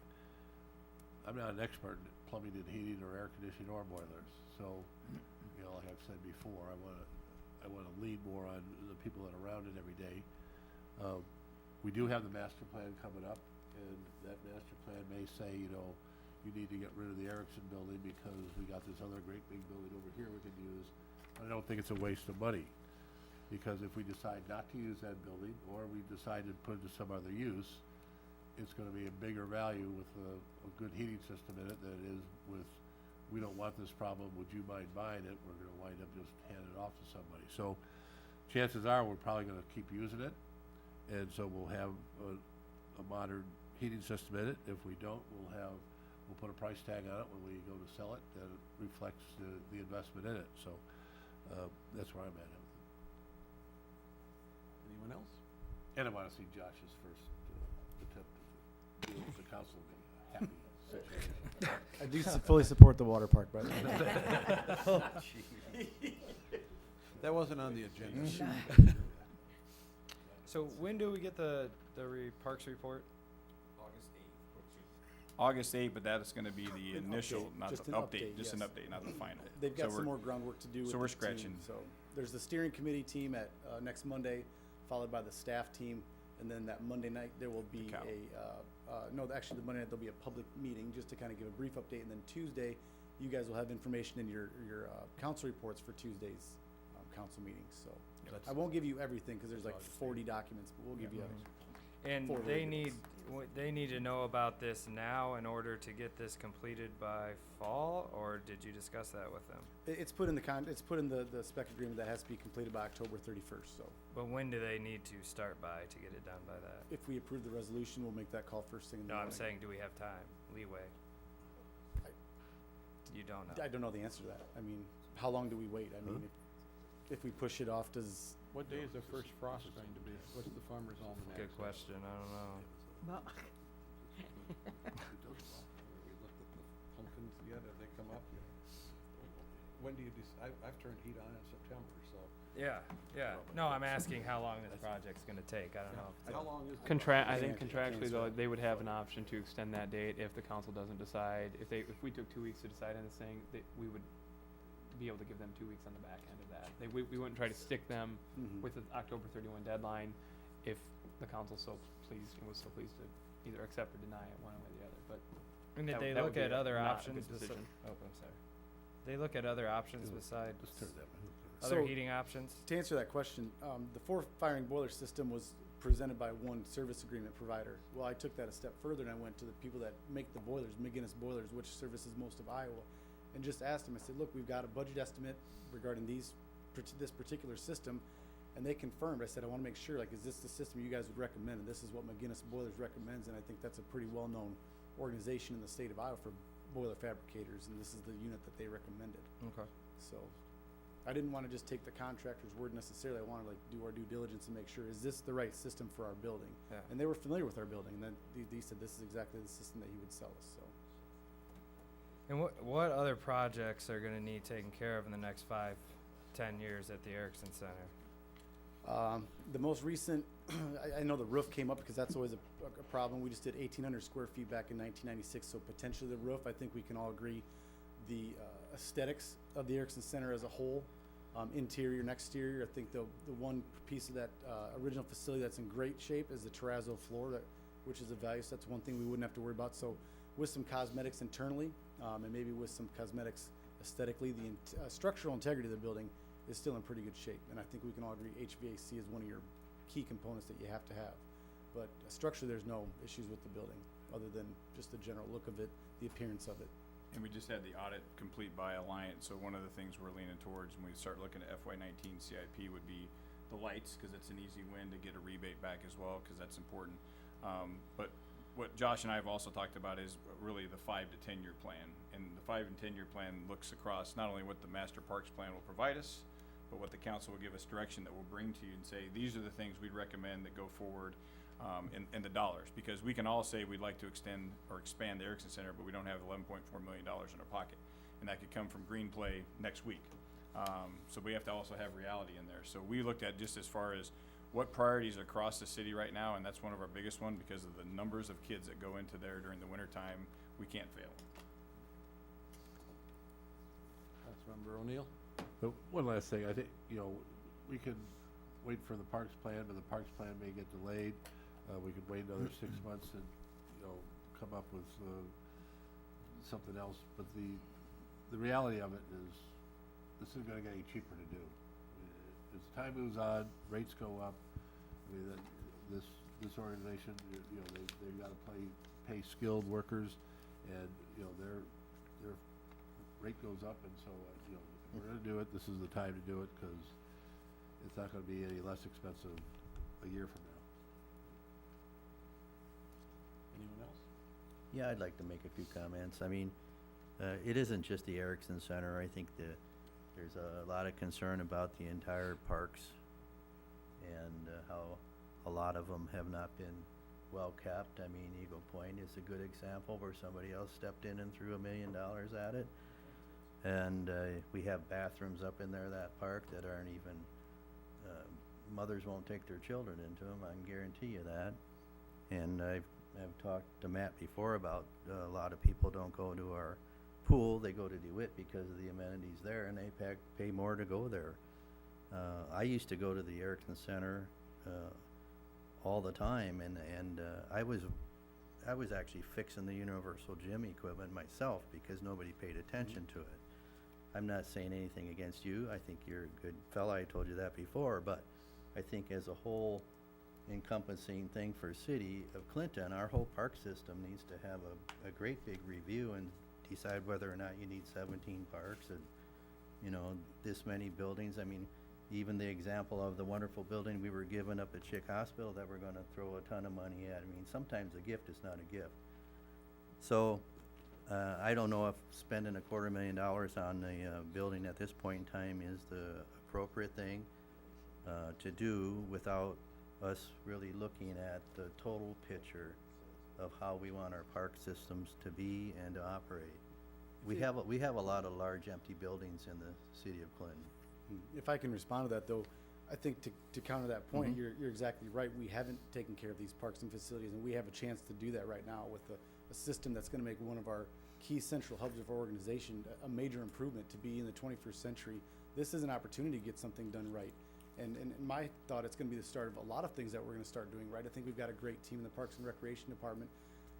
I'm not an expert in plumbing and heating or air conditioning or boilers, so, you know, like I've said before, I wanna lean more on the people that are around it every day. We do have the master plan coming up, and that master plan may say, you know, you need to get rid of the Erickson building because we got this other great big building over here we can use. I don't think it's a waste of money, because if we decide not to use that building, or we decide to put it to some other use, it's gonna be a bigger value with a good heating system in it than it is with, we don't want this problem, would you mind buying it? We're gonna wind up just handing it off to somebody. So chances are, we're probably gonna keep using it, and so we'll have a modern heating system in it. If we don't, we'll put a price tag on it when we go to sell it that reflects the investment in it. So that's where I'm at. Anyone else? And I wanna see Josh's first attempt to deal with the council being a happy situation. I do fully support the water park, by the way. That wasn't on the agenda. So when do we get the parks report? August 8th, but that is gonna be the An initial, update, not just the an update, update, just an yes. update, not the final. They've got So some we're- more groundwork to do with so we're the team, scratching. So there's the steering committee team at next Monday, followed by the staff team, and then that Monday night there will be cow. actually the Monday night there'll be a public meeting just to kind of give a brief update, and then Tuesday you guys will have information in your council reports for Tuesday's council meetings. So That's- I won't give you everything because there's like August 40 documents, but we'll give you. And Four they readings. they need to know about this now in order to get this completed by fall, or did you discuss that with them? It's put in it's put in the spec agreement that has to be completed by October 31st. So But when do they need to start by to get it done by that? if we approve the resolution, we'll make that call first thing in the No, morning. I'm saying, do we have time, leeway? You don't know. I don't know the answer to that. I mean, how long do we wait? I mean, if we push it off, does, What day is the first frost going to be? What's the farmer's almanac? Good question, I don't know. Well, We looked at the pumpkins yet, have they come up? When do you I've turned heat on in September, so. Yeah. No, I'm asking how long this project's gonna take, I don't know. if it's How a- long is the? I think Can't contractually answer though, that. they would have an option to extend that date if the council doesn't decide. If we took 2 weeks to decide on this thing, we would be able to give them 2 weeks on the back end of that. We wouldn't try to stick them Mhm. with the October 31 deadline if the council was so pleased to either accept or deny it one way or the other, but And did that- they that would look be at other not a good options? decision. Oh, I'm sorry. They look at other options besides Just turn that one. other So- heating options? to answer that question, the 4 firing boiler system was presented by one service agreement provider. Well, I took that a step further and I went to the people that make the boilers, McGinnis Boilers, which services most of Iowa, and just asked them, I said, look, we've got a budget estimate regarding this particular system, and they confirmed. I said, I wanna make sure, like, is this the system you guys would recommend? And this is what McGinnis Boilers recommends, and I think that's a pretty well-known organization in the state of Iowa for boiler fabricators, and this is the unit that they recommended. Okay. So, I didn't wanna just take the contractor's word necessarily, I wanna like do our due diligence and make sure, is this the right system for our building? Yeah. And they were familiar with our building, and then they said this is exactly the system that he would sell us, so. And what other projects are gonna need taken care of in the next 5-10 years at the Erickson Center? The most recent, I know the roof came up because that's always a problem. We just did 1,800 square feet back in 1996, so potentially the roof, I think we can all agree. The aesthetics of the Erickson Center as a whole, interior and exterior, I think the one piece of that original facility that's in great shape is the terrazzo floor, which is a value, so that's one thing we wouldn't have to worry about. So with some cosmetics internally, and maybe with some cosmetics aesthetically, the structural integrity of the building is still in pretty good shape. And I think we can all agree HVAC is one of your key components that you have to have. But structurally, there's no issues with the building, other than just the general look of it, the appearance of it. And we just had the audit complete by Alliant, so one of the things we're leaning towards when we start looking at FY19 CIP would be the lights, cause it's an easy win to get a rebate back as well, cause that's important. But what Josh and I have also talked about is really the 5 to 10 year plan. And the 5 and 10 year plan looks across not only what the master parks plan will provide us, but what the council will give us direction that we'll bring to you and say, these are the things we'd recommend that go forward, and the dollars. Because we can all say we'd like to extend or expand the Erickson Center, but we don't have $11.4 million in our pocket. And that could come from Green Play next week. So we have to also have reality in there. So we looked at just as far as what priorities are across the city right now, and that's one of our biggest one because of the numbers of kids that go into there during the winter time, we can't fail. Councilmember O'Neill? But one last thing, I think, we could wait for the parks plan, but the parks plan may get delayed. We could wait another 6 months and, come up with, something else. But the reality of it is, this isn't gonna get any cheaper to do. As time moves on, rates go up. I mean, this organization, they've gotta pay skilled workers, and, their rate goes up, and so, if we're gonna do it, this is the time to do it, cause it's not gonna be any less expensive a year from now. Anyone else? Yeah, I'd like to make a few comments. I mean, it isn't just the Erickson Center. I think there's a lot of concern about the entire parks and how a lot of them have not been well kept. I mean, Eagle Point is a good example where somebody else stepped in and threw $1 million at it. And we have bathrooms up in there, that park, that aren't even mothers won't take their children into them, I can guarantee you that. And I've talked to Matt before about, a lot of people don't go to our pool, they go to DeWitt because of the amenities there, and they pay more to go there. I used to go to the Erickson Center, all the time, and I was actually fixing the universal gym equipment myself because nobody paid attention to it. I'm not saying anything against you, I think you're a good fella, I told you that before, but I think as a whole encompassing thing for city of Clinton, our whole park system needs to have a great big review and decide whether or not you need 17 parks and, you know, this many buildings. I mean, even the example of the wonderful building we were given up at Chick Hospital that we're gonna throw a ton of money at. I mean, sometimes a gift is not a gift. So, I don't know if spending $250,000 on the, building at this point in time is the appropriate thing, to do without us really looking at the total picture of how we want our park systems to be and to operate. We have a lot of large empty buildings in the city of Clinton. If I can respond to that, though, I think to counter that point, you're exactly right. We haven't taken care of these parks and facilities, and we have a chance to do that right now with a system that's gonna make one of our key central hubs of our organization a major improvement to be in the 21st century. This is an opportunity to get something done right. And in my thought, it's gonna be the start of a lot of things that we're gonna start doing right. I think we've got a great team in the Parks and Recreation Department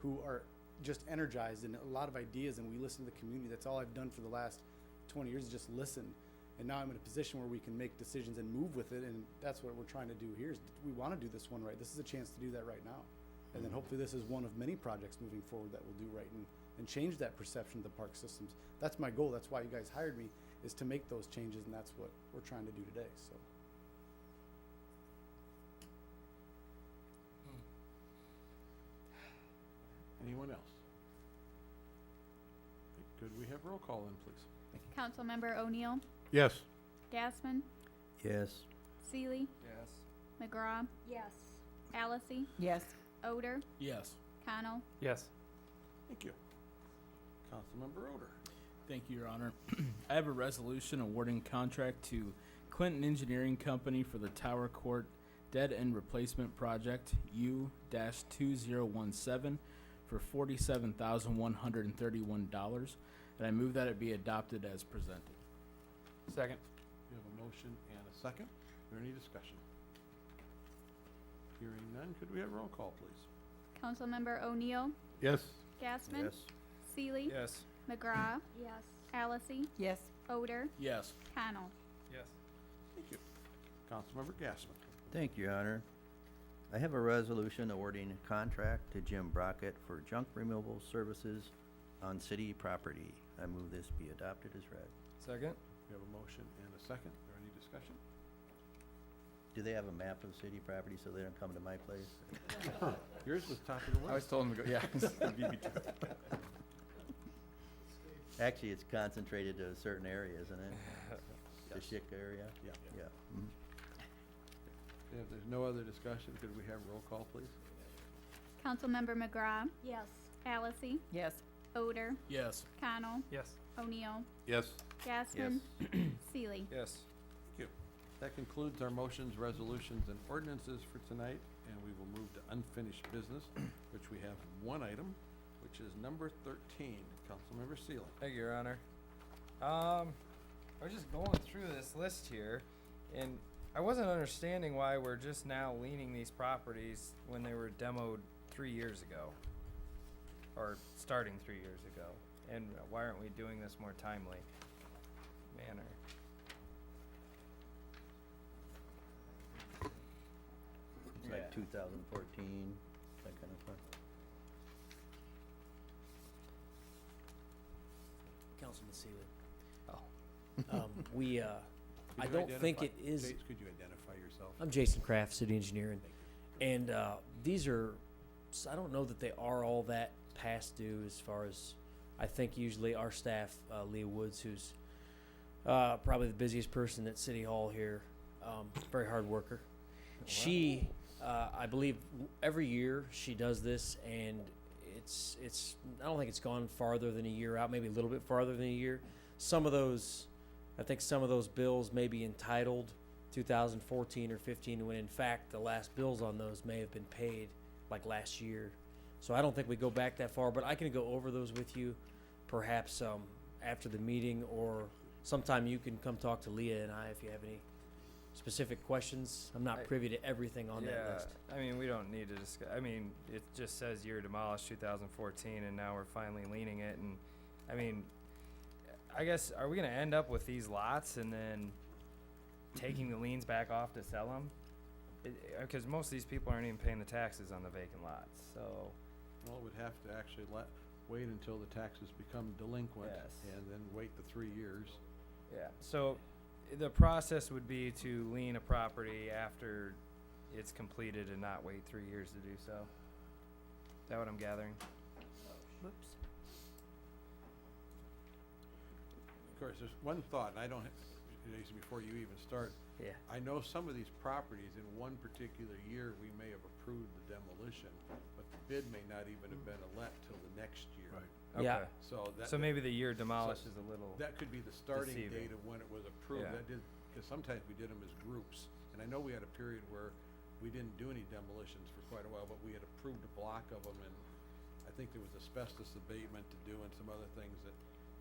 who are just energized and a lot of ideas, and we listen to the community. That's all I've done for the last 20 years is just listen. And now I'm in a position where we can make decisions and move with it, and that's what we're trying to do here. Is we want to do this one right. This is a chance to do that right now, and then hopefully this is one of many projects moving forward that we'll do right and change that perception of the park systems. That's my goal. That's why you guys hired me, is to make those changes, and that's what we're trying to do today. So. Anyone else? Could we have roll call in, please? Councilmember O'Neill, Yes. Gassman, Yes. Seeley, Yes. McGraw, Yes. Allison, Yes. Odor, Yes. Connell. Yes. Thank you. Councilmember Odor. Thank you, Your Honor. I have a resolution awarding contract to Clinton Engineering Company for the Tower Court Dead End Replacement Project U-2017 for $47,131, and I move that it be adopted as presented. Second. We have a motion and a second. Is there any discussion? Hearing none, could we have roll call, please? Councilmember O'Neill, Yes. Gassman, Yes. Seeley, Yes. McGraw, Yes. Allison, Yes. Odor, Yes. Connell. Yes. Thank you. Councilmember Gassman. Thank you, Your Honor. I have a resolution awarding a contract to Jim Brockett for junk removal services on city property. I move this be adopted as read. Second? We have a motion and a second. Is there any discussion? Do they have a map of city property so they don't come to my place? Yours was top of the I was list. told him to go, yeah. Actually, it's concentrated to a certain area, isn't it? The Schick area? Yeah. Yeah. Mhm. If there's no other discussion, could we have roll call, please? Councilmember McGraw, Yes. Allison, Yes. Odor, Yes. Connell, Yes. O'Neill, Yes. Gassman, Seeley. Yes. Thank you. That concludes our motions, resolutions, and ordinances for tonight, and we will move to unfinished business, which we have one item, which is number 13. Councilmember Sealy. Thank you, Your Honor. I was just going through this list here, and I wasn't understanding why we're just now leaning these properties when they were demoed 3 years ago. Or starting 3 years ago. And why aren't we doing this more timely manner? It's like 2014, that kind of stuff. Councilman Seeley. Oh. I don't think it is. Could you identify yourself? I'm Jason Kraft, city engineer, and these are. I don't know that they are all that past due as far as I think. Usually, our staff, Leah Woods, who's probably the busiest person at City Hall here, very hard worker. She, I believe, every year she does this, and it's. I don't think it's gone farther than a year out. Maybe a little bit farther than a year. Some of those bills may be entitled 2014 or 15, when in fact the last bills on those may have been paid like last year. So I don't think we go back that far, but I can go over those with you, perhaps after the meeting, or sometime you can come talk to Leah and I if you have any specific questions. I'm not privy to everything on that list. I mean, we don't need to discuss, I mean, it just says year demolished 2014, and now we're finally leaning it, and, I mean, I guess, are we gonna end up with these lots and then taking the liens back off to sell them? Because most of these people aren't even paying the taxes on the vacant lots, so. Well, it would have to actually wait until the taxes become delinquent. Yes. And then wait the 3 years. Yeah, so the process would be to lien a property after it's completed and not wait 3 years to do so. Is that what I'm gathering? Whoops. Of course, there's one thought, and I don't, Jason, before you even start, Yeah. I know some of these properties, in one particular year, we may have approved the demolition, but the bid may not even have been let till the next year. Right. Yeah. Okay. So that. So maybe the year demolished is a little, That could be the starting deceiving. date of when it was approved. Yeah. That did, because sometimes we did them as groups. And I know we had a period where we didn't do any demolitions for quite a while, but we had approved a block of them, and I think there was asbestos abatement to do and some other things that,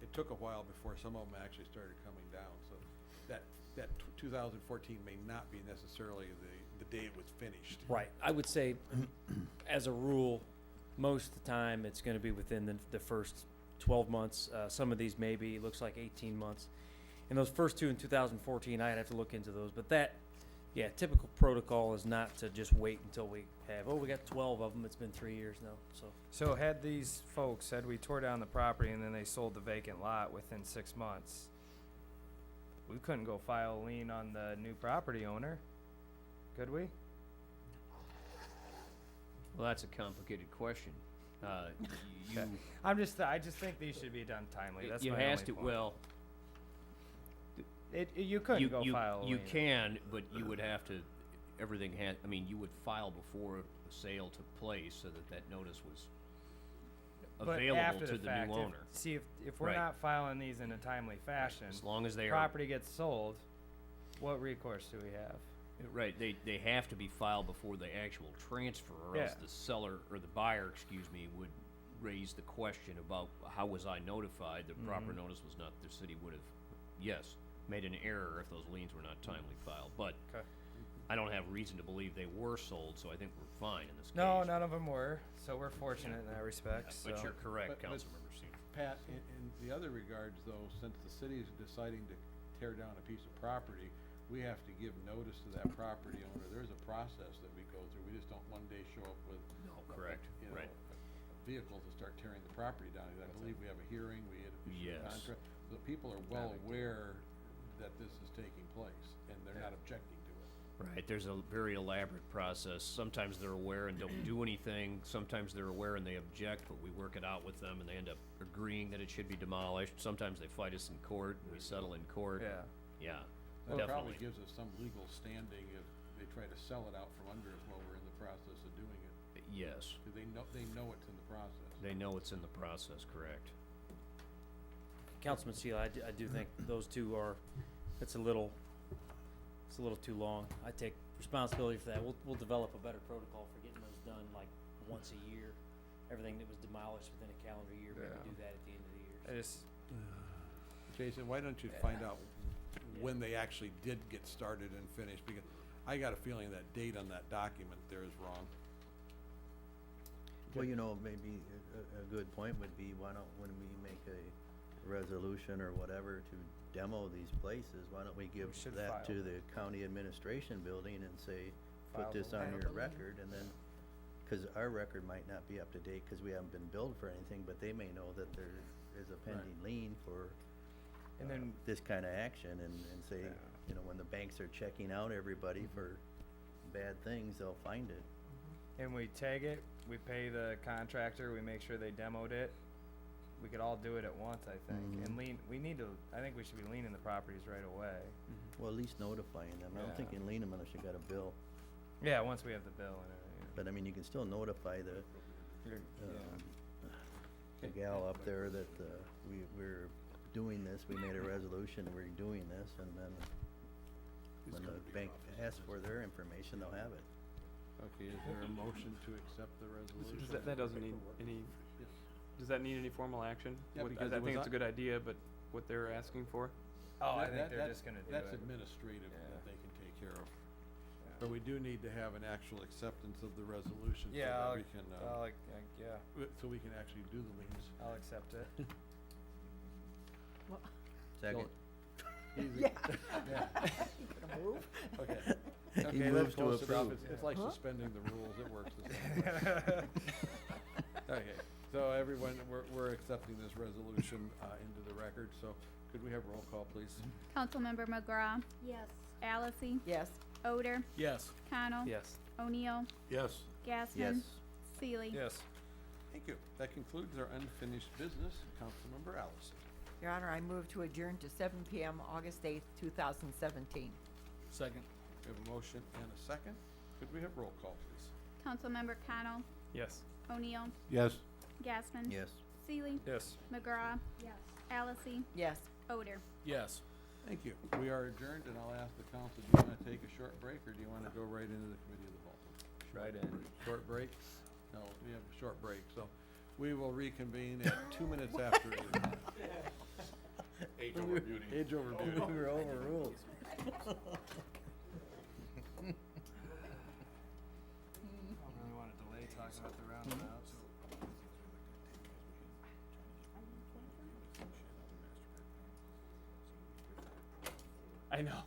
it took a while before some of them actually started coming down. So that 2014 may not be necessarily the date it was finished. Right. I would say, as a rule, most of the time it's going to be within the first 12 months. Some of these maybe, it looks like 18 months. And those first two in 2014, I'd have to look into those. But that, yeah, typical protocol is not to just wait until we have, we got 12 of them. It's been 3 years now. so had these folks said we tore down the property and then they sold the vacant lot within 6 months, we couldn't go file a lien on the new property owner, could we? Well, that's a complicated question. You, I just think these should be done timely, that's you my has only to, point. well, You couldn't go file a lien. you can, but you would have to, everything had, I mean, you would file before the sale took place so that notice was But available after to the the fact, new owner. See, if we're Right. not filing these in a timely fashion, As long as they are, property gets sold, what recourse do we have? right, they have to be filed before the actual transfer, or else Yeah. the seller, or the buyer, would raise the question about how was I notified? The proper Mhm. notice was not, the city would have, yes, made an error if those liens were not timely filed, but Okay. I don't have reason to believe they were sold, so I think we're fine in this case. No, none of them were, so we're fortunate in that respect, But so. you're correct, But- Councilmember Seaver. Pat, in the other regards though, since the city is deciding to tear down a piece of property, we have to give notice to that property owner. There's a process that we go through. We just don't one day show up with. No, correct, you know, right. a vehicle to start tearing the property down. I believe we have a hearing, we had issued a Yes. contract. So people are well aware that this is taking place and they're not objecting to it. Right, there's a very elaborate process. Sometimes they're aware and don't do anything. Sometimes they're aware and they object, but we work it out with them and they end up agreeing that it should be demolished. Sometimes they fight us in court and we settle in court. Yeah. Yeah, That probably definitely. gives us some legal standing if they try to sell it out from under us while we're in the process of doing it. Yes, Cause they know it's in the process. they know it's in the process, correct. Councilman Seela, I do think those two are, it's a little too long. I take responsibility for that. We'll develop a better protocol for getting those done like once a year. Everything that was demolished within a calendar year, maybe Yeah. do that at the end of the year. I just, Jason, why don't you find out when they actually did get started and finished? Because I got a feeling that date on that document there is wrong. Well, you know, maybe a good point would be, why don't, when we make a resolution or whatever to demo these places, why don't we give should that file. to the county administration building and say, File put this the on lien. your record, and then, cause our record might not be up to date, cause we haven't been billed for anything, but they may know that there is a pending lien for and then, this kinda action, and say, Yeah. you know, when the banks are checking out everybody for bad things, they'll find it. and we tag it, we pay the contractor, we make sure they demoed it. We could all do it at once, I think, and Mhm. I think we should be leaning the properties right away. Well, at least notifying them. I don't think Yeah. you can lien them unless you got a bill. Yeah, once we have the bill and everything. But I mean, you can still notify the, You're- the gal up there that, we're doing this, we made a resolution, we're doing this, and then, When the bank asks for their information, they'll have it. Okay, is there a motion to accept the resolution? That doesn't need any, does that need any formal action? Yeah, because I it think was it's a good idea, but what they're asking for? Oh, I That- think they're that- just gonna do That's it. administrative Yeah. that they can take care of. But we do need to have an actual acceptance of the resolution so Yeah, that I'll, we can, yeah, so we can actually do the liens. I'll accept it. Second. Easy. Yeah. Yeah. You gonna move? Okay. He Okay, moves let's to close it off. approve. It's like suspending the rules. It works the same way. Okay, so everyone, we're accepting this resolution, into the record, so could we have roll call, please? Councilmember McGraw, Yes. Allison, Yes. Odor, Yes. Connell, Yes. O'Neill, Yes. Gasman, Yes. Seeley. Yes. Thank you. That concludes our unfinished business. Councilmember Allison. Your Honor, I move to adjourn to 7 PM, August 8th, 2017. Second. We have a motion and a second. Could we have roll call, please? Councilmember Connell, Yes. O'Neill, Yes. Gasman, Yes. Seeley, Yes. McGraw, Yes. Allison, Yes. Odor. Yes. Thank you. We are adjourned, and I'll ask the council, do you want to take a short break, or do you want to go right into the committee of the whole? Right in. Short break? No, we have a short break, so we will reconvene at 2 minutes after 8. Age over beauty. Age over beauty. We were overruled. Really wanna delay talking about the roundabouts. I know.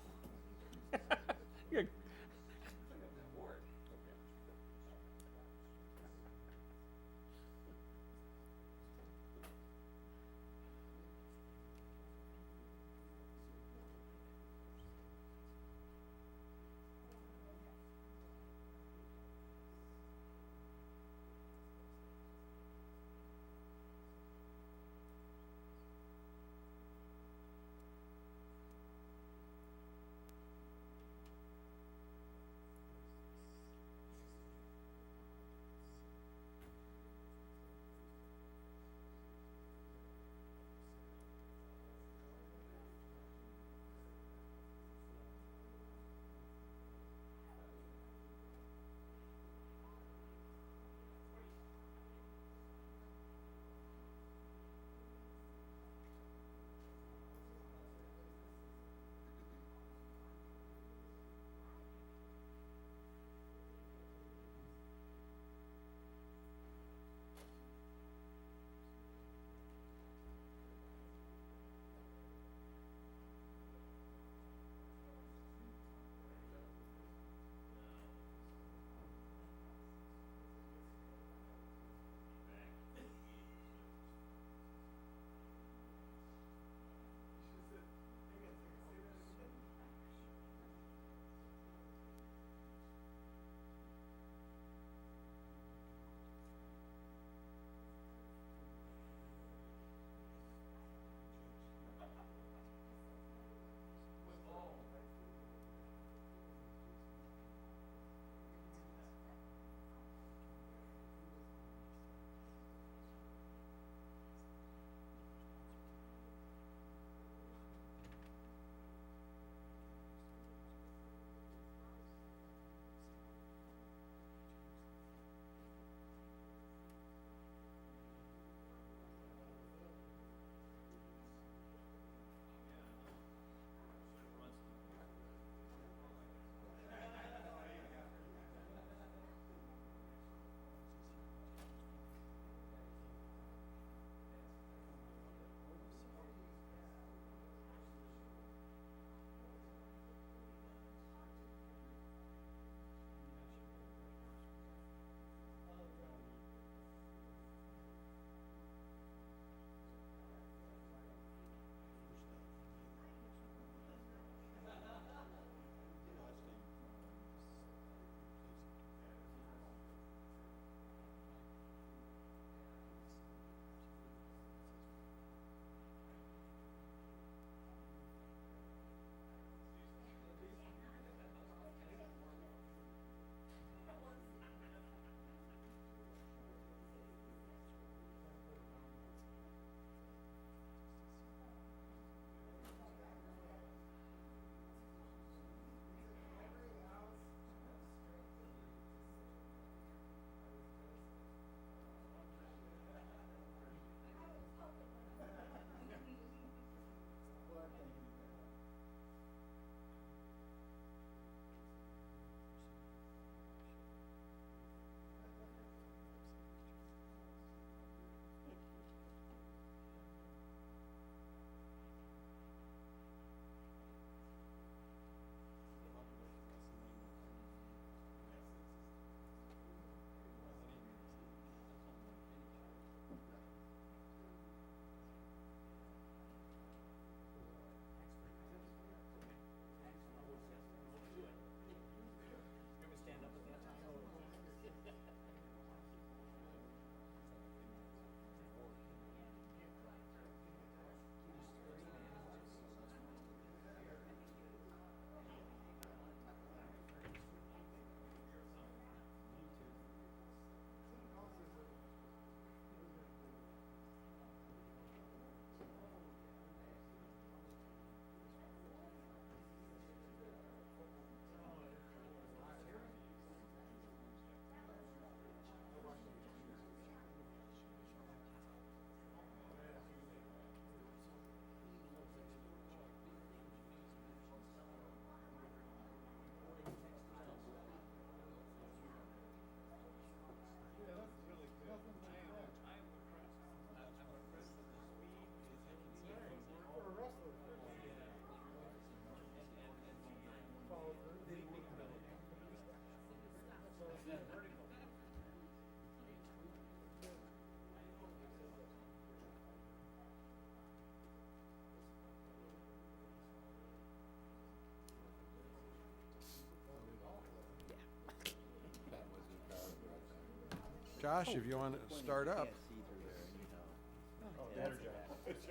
Josh, if you want to start up.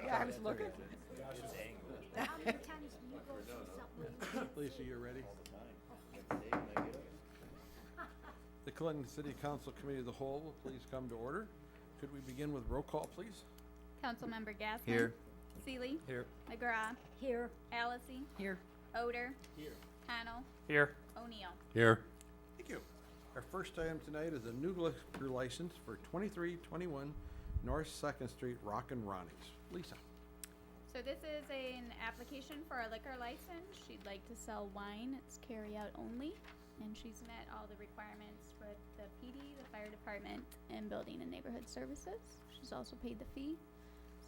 Yeah, I was looking. How many times do you go through something? Lisa, you ready? The Clinton City Council Committee of the Whole will please come to order. Could we begin with roll call, please? Councilmember Gasman. Here. Seeley. Here. McGraw. Here. Allison. Here. Odor. Here. Connell. Here. O'Neill. Here. Thank you. Our first item tonight is a new liquor license for 2321 North Second Street Rockin' Ronnie's. Lisa. So this is an application for a liquor license. She'd like to sell wine. It's carry out only. And she's met all the requirements with the PD, the fire department, and building and neighborhood services. She's also paid the fee.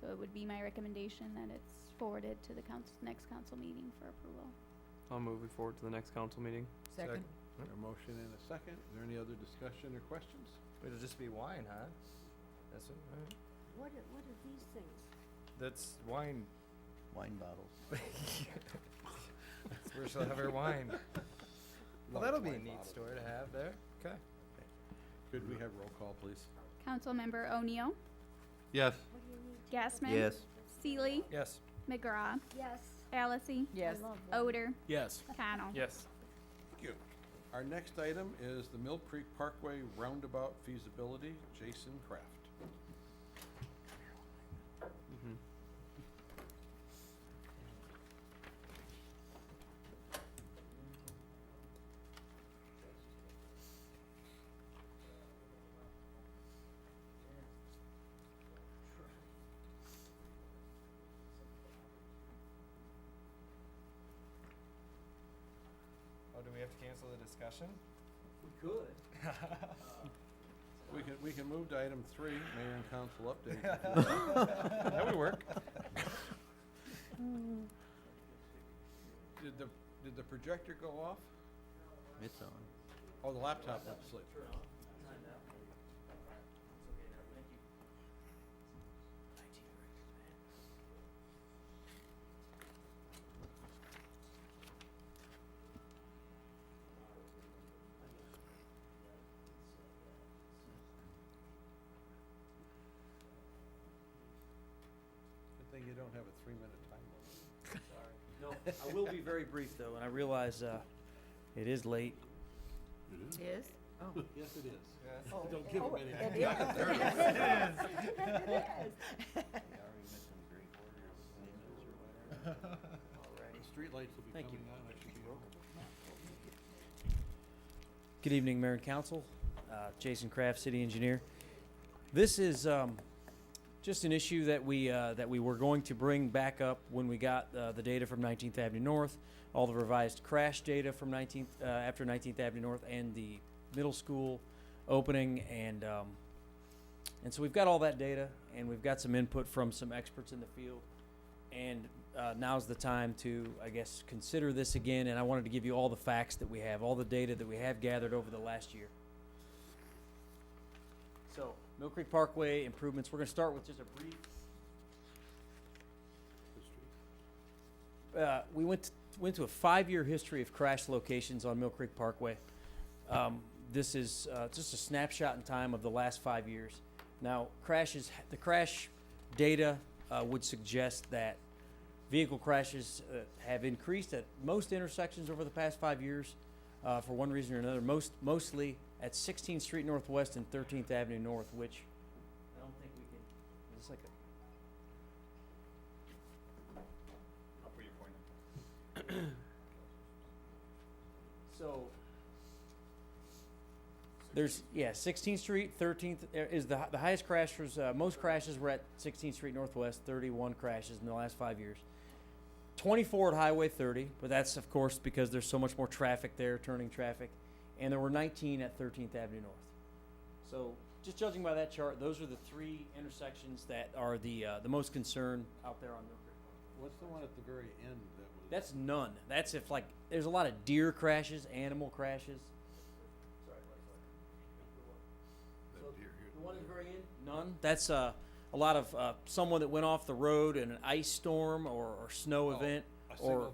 So it would be my recommendation that it's forwarded to the next council meeting for approval. I'll move it forward to the next council meeting. Second. A motion and a second. Is there any other discussion or questions? It'll just be wine, huh? That's what, right? What are these things? That's wine. Wine bottles. That's where she'll have her wine. Well, that'll be a neat store to have there. Okay. Could we have roll call, please? Councilmember O'Neill. Yes. What do you need? Gassman. Yes. Seeley. Yes. McGraw. Yes. Allison. Yes. I love wine. Odor. Yes. Connell. Yes. Thank you. Our next item is the Mill Creek Parkway Roundabout Feasibility, Jason Kraft. Mm-hmm. Oh, do we have to cancel the discussion? We could. We can move to item 3, Mayor and Council update. That would work. Did the projector go off? It's on. Oh, the laptop went to sleep. Good thing you don't have a 3-minute time limit. No, I will be very brief though, and I realize it is late. Is? Oh. Yes, it is. Yes. Oh. Don't give him Oh, any. it is. There it is. It is. The street lights will be Thank you. coming on. I should be over. Good evening, Mayor and Council. Jason Kraft, City Engineer. This is just an issue that we were going to bring back up when we got the data from 19th Avenue North, all the revised crash data from after 19th Avenue North, and the middle school opening, and so we've got all that data, and we've got some input from some experts in the field, and now's the time to, I guess, consider this again, and I wanted to give you all the facts that we have, all the data that we have gathered over the last year. So, Mill Creek Parkway improvements, we're gonna start with just a brief. We went to a 5-year history of crash locations on Mill Creek Parkway. This is just a snapshot in time of the last 5 years. Now, the crash data would suggest that vehicle crashes have increased at most intersections over the past 5 years for one reason or another. Mostly at 16th Street Northwest and 13th Avenue North, which I don't think we can. Is this like a? I'll put your point in. So there's 16th Street, 13th is the highest crashers. Most crashes were at 16th Street Northwest, 31 crashes in the last 5 years. 24 at Highway 30, but that's of course because there's so much more traffic there, turning traffic, and there were 19 at 13th Avenue North. So just judging by that chart, those are the 3 intersections that are the most concern out there on Mill Creek. What's the one at the very end that was? That's none. That's if like there's a lot of deer crashes, animal crashes. The one at the very end? None. That's a lot of someone that went off the road in an ice storm or snow event, A or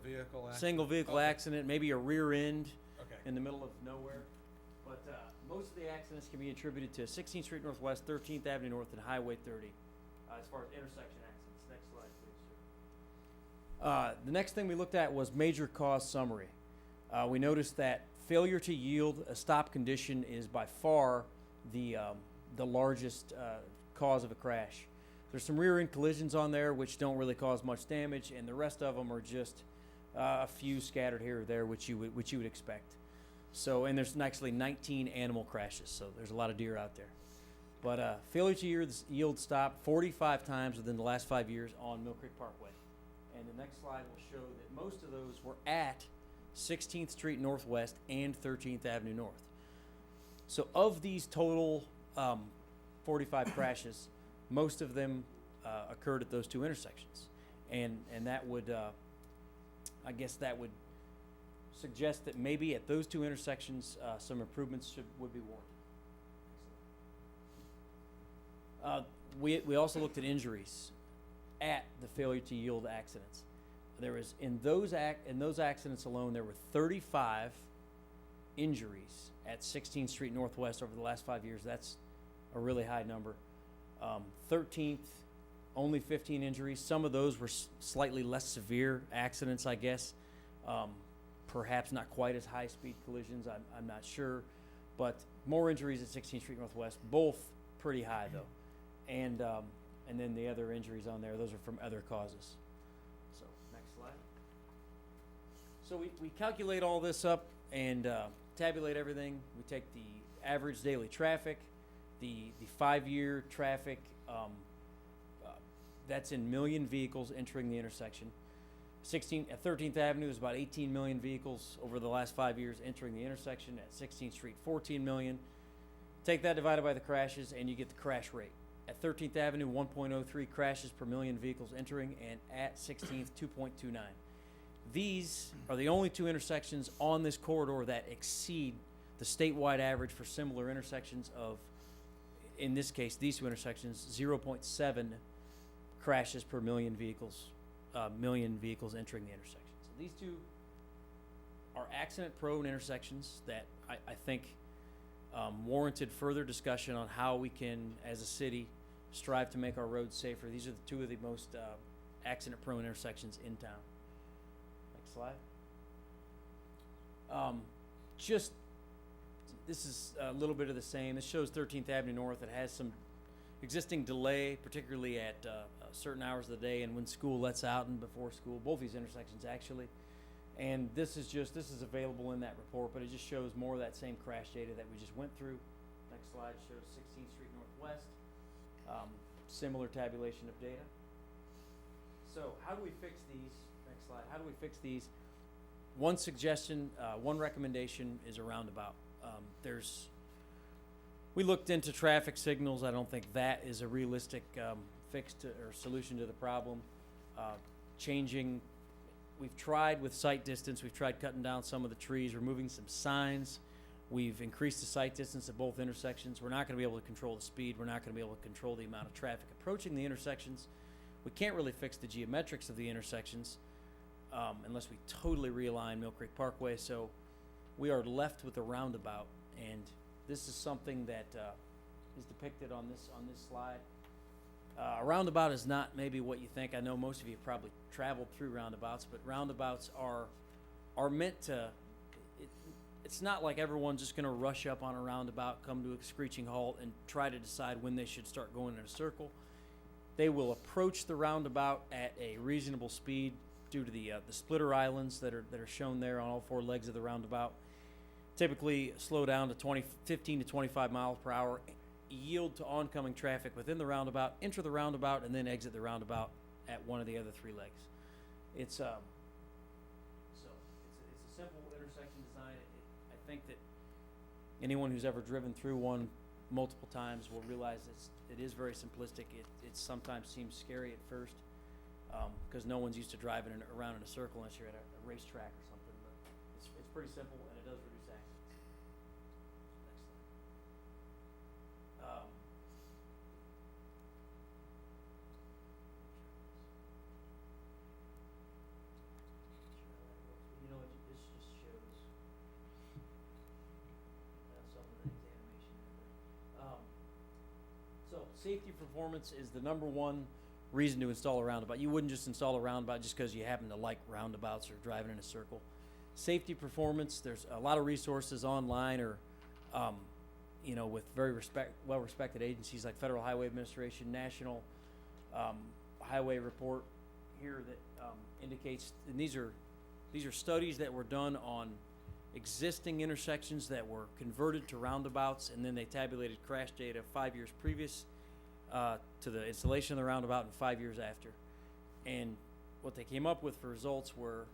single vehicle accident. accident, maybe a rear end Okay. in the middle of nowhere. But most most of the accidents can be attributed to 16th Street Northwest, 13th Avenue North, and Highway 30, as far as intersection accidents. Next slide, please, sir. The next thing we looked at was major cause summary. We noticed that failure to yield a stop condition is by far the largest cause of a crash. There's some rear end collisions on there which don't really cause much damage, and the rest of them are just a few scattered here or there, which you would expect. So, and there's actually 19 animal crashes, so there's a lot of deer out there. But failure to yield stop 45 times within the last 5 years on Mill Creek Parkway. And the next slide will show that most of those were at 16th Street Northwest and 13th Avenue North. So of these total 45 crashes, most of them occurred at those two intersections. And that would, I guess that would suggest that maybe at those two intersections, some improvements would be warranted. We also looked at injuries at the failure to yield accidents. There was in those accidents alone, there were 35 injuries at 16th Street Northwest over the last 5 years. That's a really high number. 13th, only 15 injuries. Some of those were slightly less severe accidents, I guess. Perhaps not quite as high-speed collisions. I'm not sure, but more injuries at 16th Street Northwest. Both pretty high though, and then the other injuries on there, those are from other causes. So next slide. So we calculate all this up and tabulate everything. We take the average daily traffic, the 5-year traffic. That's in million vehicles entering the intersection. 13th Avenue is about 18 million vehicles over the last 5 years entering the intersection. At 16th Street, 14 million. Take that divided by the crashes and you get the crash rate. At 13th Avenue, 1.03 crashes per million vehicles entering, and at 16th, 2.29. These are the only two intersections on this corridor that exceed the statewide average for similar intersections of, in this case, these two intersections, 0.7 crashes per million vehicles entering the intersection. So these two are accident-prone intersections that I think warranted further discussion on how we can, as a city, strive to make our roads safer. These are two of the most accident-prone intersections in town. Next slide. This is a little bit of the same. This shows 13th Avenue North. It has some existing delay, particularly at certain hours of the day and when school lets out and before school, both these intersections actually. And this is available in that report, but it just shows more of that same crash data that we just went through. Next slide shows 16th Street Northwest. Similar tabulation of data. So how do we fix these? Next slide. How do we fix these? One suggestion, one recommendation is a roundabout. We looked into traffic signals. I don't think that is a realistic fix to, or solution to the problem. We've tried with sight distance. We've tried cutting down some of the trees, removing some signs. We've increased the sight distance at both intersections. We're not going to be able to control the speed. We're not going to be able to control the amount of traffic approaching the intersections. We can't really fix the geometrics of the intersections unless we totally realign Mill Creek Parkway. So we are left with a roundabout, and this is something that is depicted on this slide. A roundabout is not maybe what you think. I know most of you have probably traveled through roundabouts, but roundabouts are meant to. It's not like everyone's just going to rush up on a roundabout, come to a screeching halt, and try to decide when they should start going in a circle. They will approach the roundabout at a reasonable speed due to the splitter islands that are shown there on all four legs of the roundabout. Typically slow down to 15 to 25 miles per hour, yield to oncoming traffic within the roundabout, enter the roundabout, and then exit the roundabout at one of the other three legs. It's a simple intersection design. I think that anyone who's ever driven through one multiple times will realize it is very simplistic. It sometimes seems scary at first because no one's used to driving around in a circle unless you're at a racetrack or something. But it's pretty simple, and it does reduce accidents. Next slide. You know, this just shows some of the things, animation. safety performance is the number one reason to install a roundabout. You wouldn't just install a roundabout just because you happen to like roundabouts or driving in a circle. Safety performance, there's a lot of resources online or, you know, with very well-respected agencies like Federal Highway Administration, National Highway Report here that indicates, and these are studies that were done on existing intersections that were converted to roundabouts, and then they tabulated crash data 5 years previous to the installation of the roundabout and 5 years after. And what they came up with for results were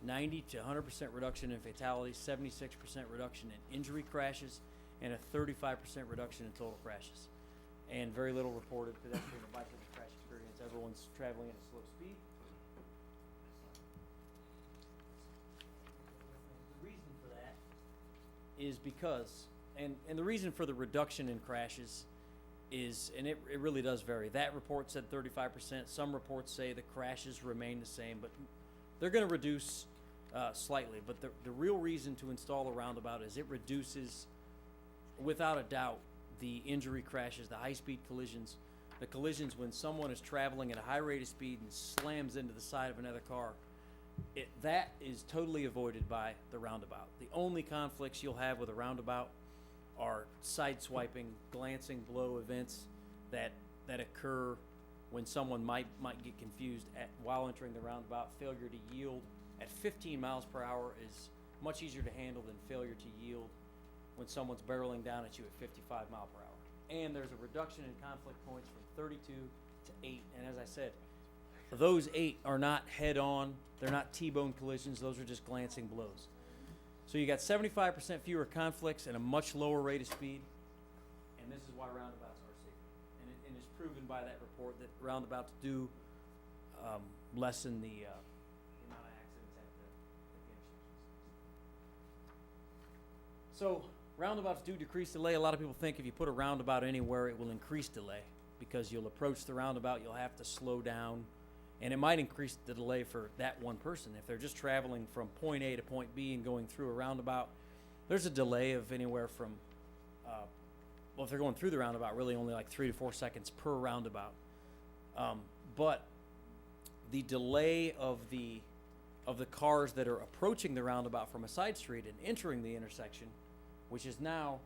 90 to 100% reduction in fatalities, 76% reduction in injury crashes, and a 35% reduction in total crashes. And very little reported pedestrian or bicycle crash experience. Everyone's traveling at a slow speed. The reason for that is because, and the reason for the reduction in crashes is, and it really does vary. That report said 35%. Some reports say the crashes remain the same, but they're going to reduce slightly. But the real reason to install a roundabout is it reduces, without a doubt, the injury crashes, the high-speed collisions, the collisions when someone is traveling at a high rate of speed and slams into the side of another car. That is totally avoided by the roundabout. The only conflicts you'll have with a roundabout are side-swiping, glancing blow events that occur when someone might get confused while entering the roundabout. Failure to yield at 15 miles per hour is much easier to handle than failure to yield when someone's barreling down at you at 55 mile per hour. And there's a reduction in conflict points from 32 to 8. And as I said, those 8 are not head-on. They're not T-bone collisions. Those are just glancing blows. So you got 75% fewer conflicts and a much lower rate of speed. And this is why roundabouts are safer. And it's proven by that report that roundabouts do lessen the amount of accidents at the intersections. So roundabouts do decrease delay. A lot of people think if you put a roundabout anywhere, it will increase delay because you'll approach the roundabout, you'll have to slow down, and it might increase the delay for that one person. If they're just traveling from point A to point B and going through a roundabout, there's a delay of anywhere from, well, if they're going through the roundabout, really only like 3 to 4 seconds per roundabout. But the delay of the cars that are approaching the roundabout from a side street and entering the intersection, which is now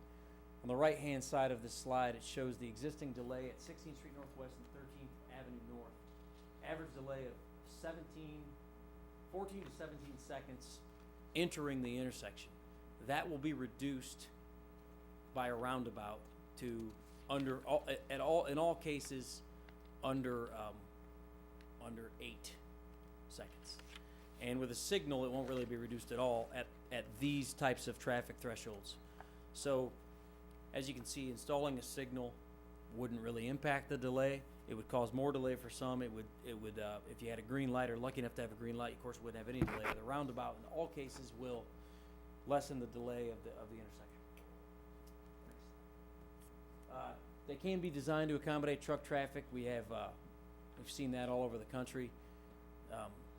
on the right-hand side of this slide, it shows the existing delay at 16th Street Northwest and 13th Avenue North. Average delay of 14 to 17 seconds entering the intersection. That will be reduced by a roundabout to in all cases under 8 seconds. And with a signal, it won't really be reduced at all at these types of traffic thresholds. So, as you can see, installing a signal wouldn't really impact the delay. It would cause more delay for some. It would if you had a green light or lucky enough to have a green light, of course, wouldn't have any delay. The roundabout, in all cases, will lessen the delay of the intersection. They can be designed to accommodate truck traffic. We've seen that all over the country.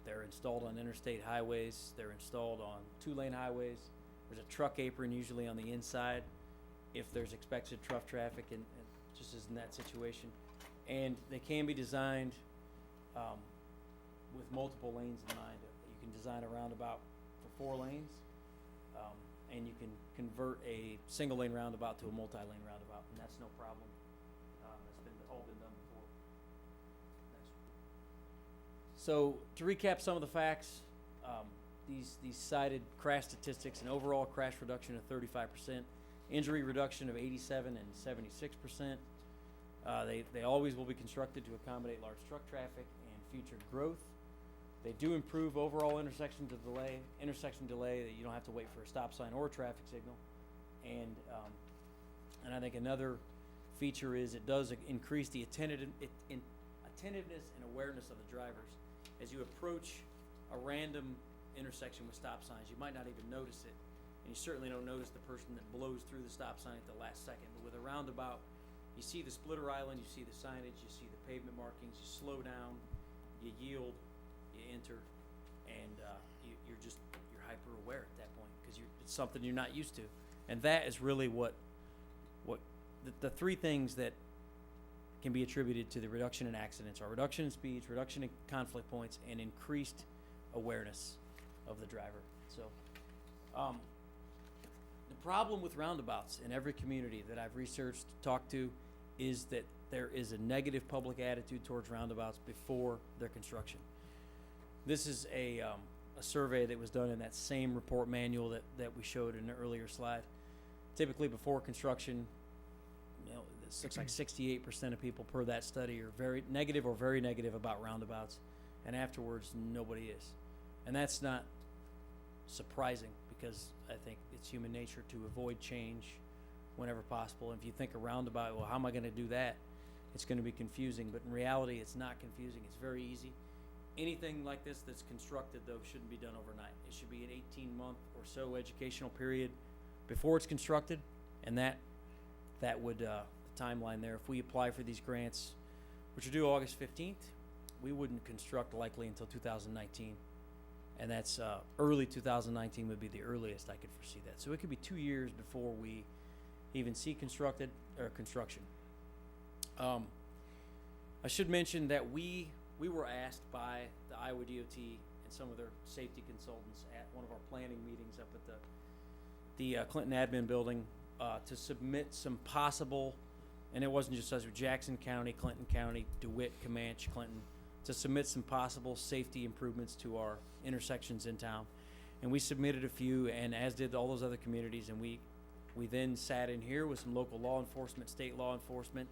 They're installed on interstate highways. They're installed on 2-lane highways. There's a truck apron usually on the inside if there's expected truck traffic, and just as in that situation. And they can be designed with multiple lanes in mind. You can design a roundabout for 4 lanes, and you can convert a single-lane roundabout to a multi-lane roundabout, and that's no problem. That's all been done before. So to recap some of the facts, these cited crash statistics: an overall crash reduction of 35%, injury reduction of 87 and 76%. They always will be constructed to accommodate large truck traffic and future growth. They do improve overall intersection delay that you don't have to wait for a stop sign or a traffic signal. And I think another feature is it does increase the attentiveness and awareness of the drivers. As you approach a random intersection with stop signs, you might not even notice it, and you certainly don't notice the person that blows through the stop sign at the last second. But with a roundabout, you see the splitter island, you see the signage, you see the pavement markings, you slow down, you yield, you enter, and you're hyper aware at that point because it's something you're not used to. And that is really what the 3 things that can be attributed to the reduction in accidents, or reduction in speeds, reduction in conflict points, and increased awareness of the driver. So, the problem with roundabouts in every community that I've researched, talked to, is that there is a negative public attitude towards roundabouts before their construction. This is a survey that was done in that same report manual that we showed in an earlier slide. Typically, before construction, you know, it looks like 68% of people per that study are very negative or very negative about roundabouts, and afterwards, nobody is. And that's not surprising, because I think it's human nature to avoid change whenever possible. And if you think a roundabout, well, how am I going to do that? It's going to be confusing, but in reality, it's not confusing. It's very easy. Anything like this that's constructed, though, shouldn't be done overnight. It should be an 18-month or so educational period before it's constructed, and that would, the timeline there, if we apply for these grants, which are due August 15th, we wouldn't construct likely until 2019. And that's early 2019 would be the earliest I could foresee that. So it could be 2 years before we even see construction. I should mention that we were asked by the Iowa DOT and some of their safety consultants at one of our planning meetings up at the Clinton Admin Building to submit some possible, and it wasn't just us, it was Jackson County, Clinton County, DeWitt, Comanche, Clinton, to submit some possible safety improvements to our intersections in town. And we submitted a few, and as did all those other communities, and we then sat in here with some local law enforcement, state law enforcement,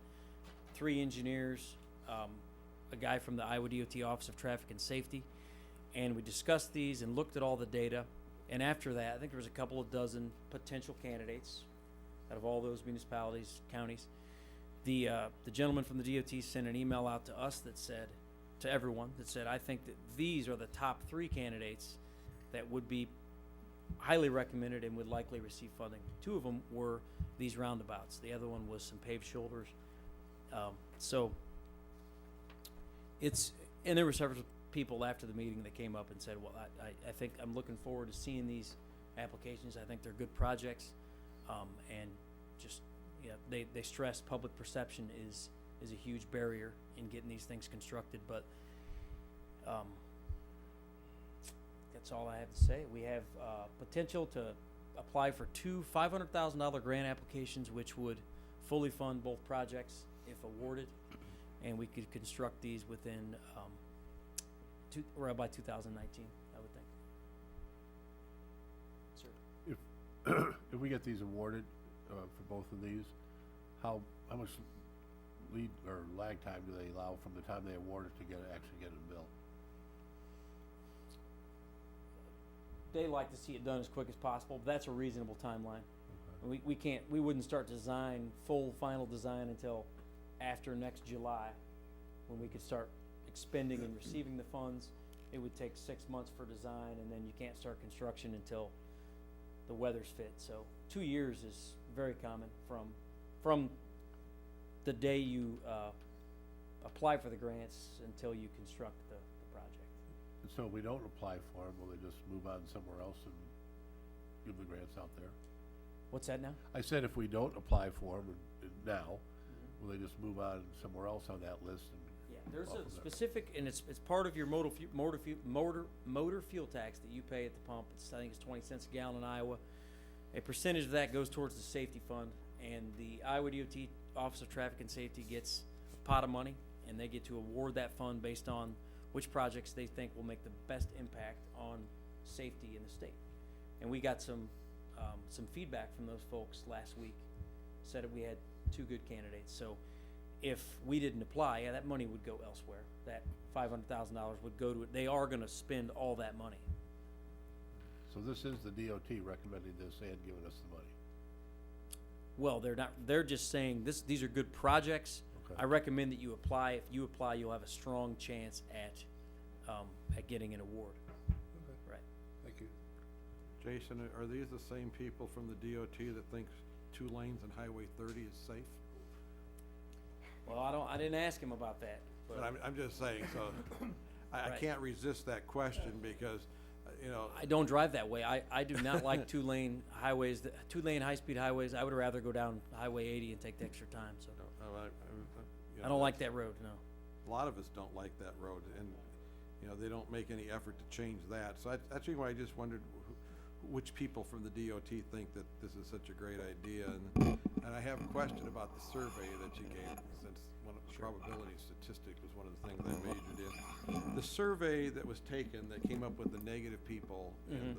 3 engineers, a guy from the Iowa DOT Office of Traffic and Safety, and we discussed these and looked at all the data. And after that, I think there was a couple of dozen potential candidates out of all those municipalities, counties. The gentleman from the DOT sent an email out to us that said, to everyone, that said, I think that these are the top 3 candidates that would be highly recommended and would likely receive funding. 2 of them were these roundabouts. The other one was some paved shoulders. So and there were several people after the meeting that came up and said, well, I think I'm looking forward to seeing these applications. I think they're good projects. And just, yeah, they stress public perception is a huge barrier in getting these things constructed. But that's all I have to say. We have potential to apply for 2 $500,000 grant applications, which would fully fund both projects if awarded, and we could construct these within by 2019, I would think. Sir. If we get these awarded for both of these, how much lead or lag time do they allow from the time they award it to actually get it built? They like to see it done as quick as possible, but that's a reasonable timeline. Okay. We wouldn't start final design until after next July, when we could start expending and receiving the funds. It would take 6 months for design, and then you can't start construction until the weather's fit. So 2 years is very common from the day you apply for the grants until you construct the project. And so if we don't apply for them, will they just move on somewhere else and give the grants out there? What's that now? I said if we don't apply for them now, will they just move on somewhere else on that list? And Yeah, there's off a of there? specific, and it's part of your motor fuel tax that you pay at the pump. I think it's 20 cents a gallon in Iowa. A percentage of that goes towards the safety fund, and the Iowa DOT Office of Traffic and Safety gets a pot of money, and they get to award that fund based on which projects they think will make the best impact on safety in the state. And we got some feedback from those folks last week, said that we had 2 good candidates. So if we didn't apply, yeah, that money would go elsewhere. That $500,000 would go to it. They are gonna spend all that money. So this is the DOT recommending this and giving us the money. Well, they're just saying these are good projects. Okay. I recommend that you apply. If you apply, you'll have a strong chance at getting an award. Okay. Right. Thank you. Jason, are these the same people from the DOT that thinks 2 lanes on Highway 30 is safe? Well, I didn't ask him about that, but But I'm just saying, so, I Right. can't resist that question because, you know, I don't drive that way. I do not like 2-lane highways, 2-lane high-speed highways. I would rather go down Highway 80 and take the extra time, so. you I know, don't like that road, no. a lot of us don't like that road, and, you know, they don't make any effort to change that. So that's why I just wondered which people from the DOT think that this is such a great idea. And I have a question about the survey that you gave, since one of the probability statistic was one of the things I majored in. The survey that was taken that came up with the negative people, and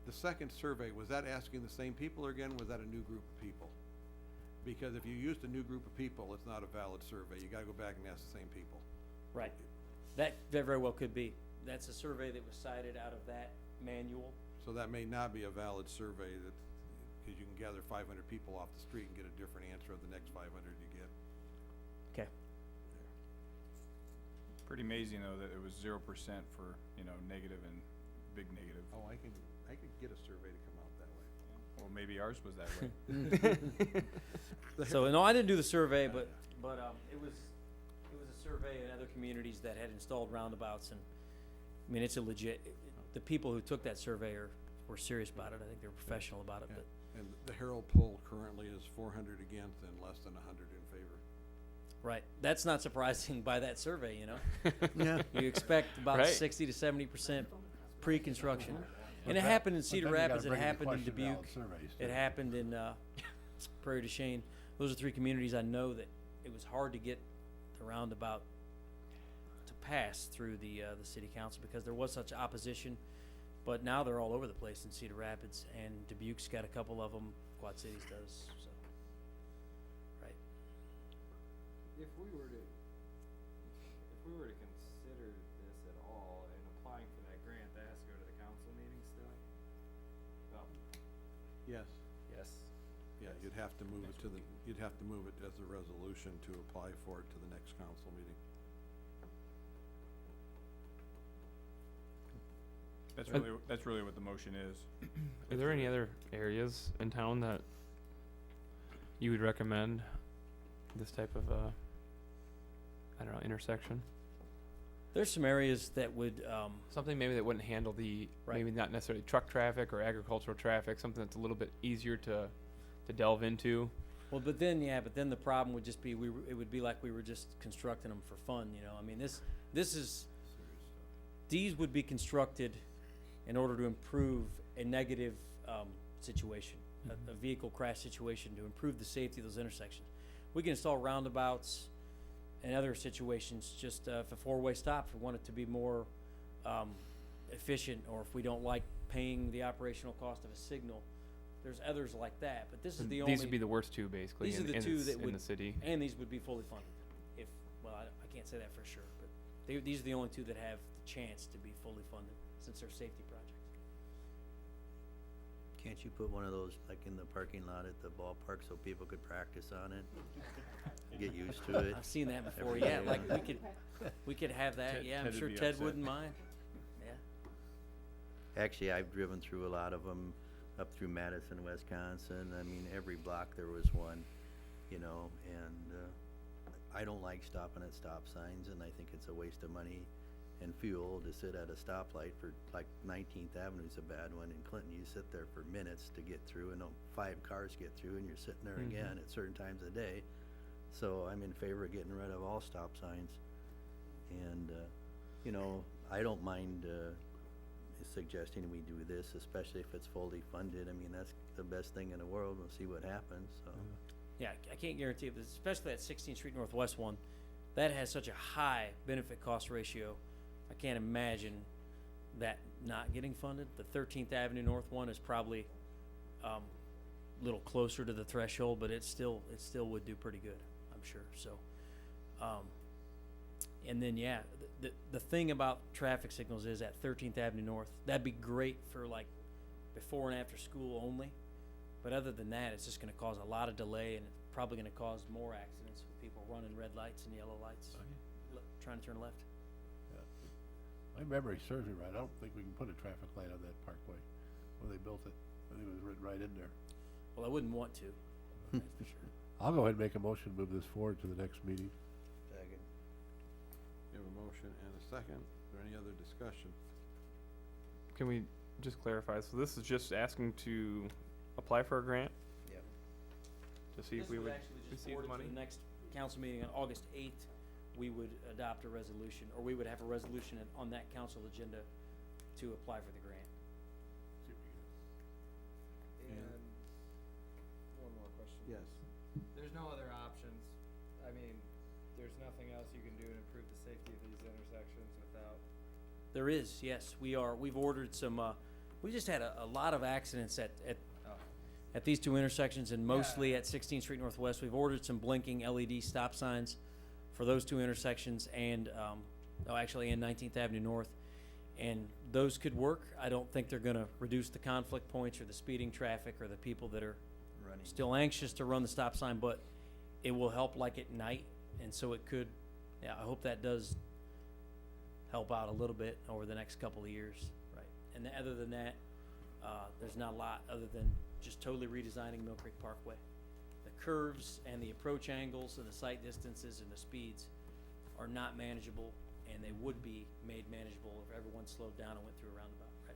the second survey, was that asking the same people, or again, was that a new group of people? Because if you used a new group of people, it's not a valid survey. You gotta go back and ask the same people. Right. That very well could be. That's a survey that was cited out of that manual. So that may not be a valid survey, that, because you can gather 500 people off the street and get a different answer of the next 500 you get. Okay. Pretty amazing though that it was 0% for, you know, negative and big negative. Oh, I could get a survey to come out that way. Well, maybe ours was that way. So, no, I didn't do the survey, but it was a survey in other communities that had installed roundabouts, and, I mean, it's a legit, the people who took that survey were serious about it. I think they're professional about it, Yeah. but, And the Herald poll currently is 400 against and less than 100 in favor. right. That's not surprising by that survey, you know? Yeah. You expect about Right. 60 to 70% pre-construction. And it But happened in but Cedar then you gotta Rapids, it bring in the happened in question Dubuque, about surveys, it too. happened in, Prairie du Chien. Those are three communities I know that it was hard to get the roundabout to pass through the city council because there was such opposition. But now they're all over the place in Cedar Rapids, and Dubuque's got a couple of them, Quad Cities does, so. Right. If we were to consider this at all in applying for that grant, that has to go to the council meeting still? Well, Yes. yes. Yeah, you'd have to move it to the, you'd have to move it as a resolution to apply for it to the next council meeting. That's really what the motion is. Are there any other areas in town that you would recommend this type of, I don't know, intersection? There's some areas that would, Something maybe that wouldn't handle Right. maybe not necessarily truck traffic or agricultural traffic, something that's a little bit easier to delve into. well, but then the problem would just be, it would be like we were just constructing them for fun, you know? I mean, these would be constructed in order to improve a negative, situation, a vehicle crash situation, to improve the safety of those intersections. We can install roundabouts and other situations, just, if a four-way stop, if we want it to be more, efficient, or if we don't like paying the operational cost of a signal. There's others like that, but this is the only. These would be the worst two, basically, These are the in two that in would, the city. and these would be fully funded. If, well, I can't say that for sure, but these are the only two that have the chance to be fully funded, since they're safety projects. Can't you put one of those like in the parking lot at the ballpark so people could practice on it? Get used to it. I've seen that before, Every yeah, day. like we could have that, Ted- yeah, I'm Ted would sure be Ted upset. wouldn't mind, yeah. Actually, I've driven through a lot of them up through Madison, Wisconsin. I mean, every block there was one, you know, and I don't like stopping at stop signs, and I think it's a waste of money and fuel to sit at a stoplight for, like, 19th Avenue's a bad one. In Clinton, you sit there for minutes to get through, and 5 cars get through, and you're sitting there again at certain times of the day. So I'm in favor of getting rid of all stop signs. And, you know, I don't mind suggesting we do this, especially if it's fully funded. I mean, that's the best thing in the world. We'll see what happens, so. Yeah, I can't guarantee it, but especially that 16th Street Northwest one, that has such a high benefit cost ratio. I can't imagine that not getting funded. The 13th Avenue North one is probably a little closer to the threshold, but it still would do pretty good, I'm sure. So, and then yeah, the thing about traffic signals is at 13th Avenue North, that'd be great for like before and after school only. But other than that, it's just going to cause a lot of delay, and it's probably going to cause more accidents with people running red lights and yellow lights, trying to turn left. My memory serves me right. I don't think we can put a traffic light on that parkway when they built it. I think it was written right in there. Well, I wouldn't want to, that's for sure. I'll go ahead and make a motion to move this forward to the next meeting. Second. You have a motion and a second. Is there any other discussion? Can we just clarify? So this is just asking to apply for a grant Yep. to see if we would receive the money? The next council meeting on August 8th, we would adopt a resolution, or we would have a resolution on that council agenda to apply for the grant. And one more question. Yes. There's no other options. I mean, there's nothing else you can do to improve the safety of these intersections without. There is, yes. We've ordered some, we just had a lot of accidents at these two intersections and mostly at 16th Street Northwest. We've ordered some blinking LED stop signs for those two intersections and, actually in 19th Avenue North. And those could work. I don't think they're gonna reduce the conflict points or the speeding traffic or the people that are Running. still anxious to run the stop sign, but it will help like at night. And so it could, I hope that does help out a little bit over the next couple of years. Right. And other than that, there's not a lot other than just totally redesigning Mill Creek Parkway. The curves and the approach angles and the sight distances and the speeds are not manageable, and they would be made manageable if everyone slowed down and went through a roundabout, right?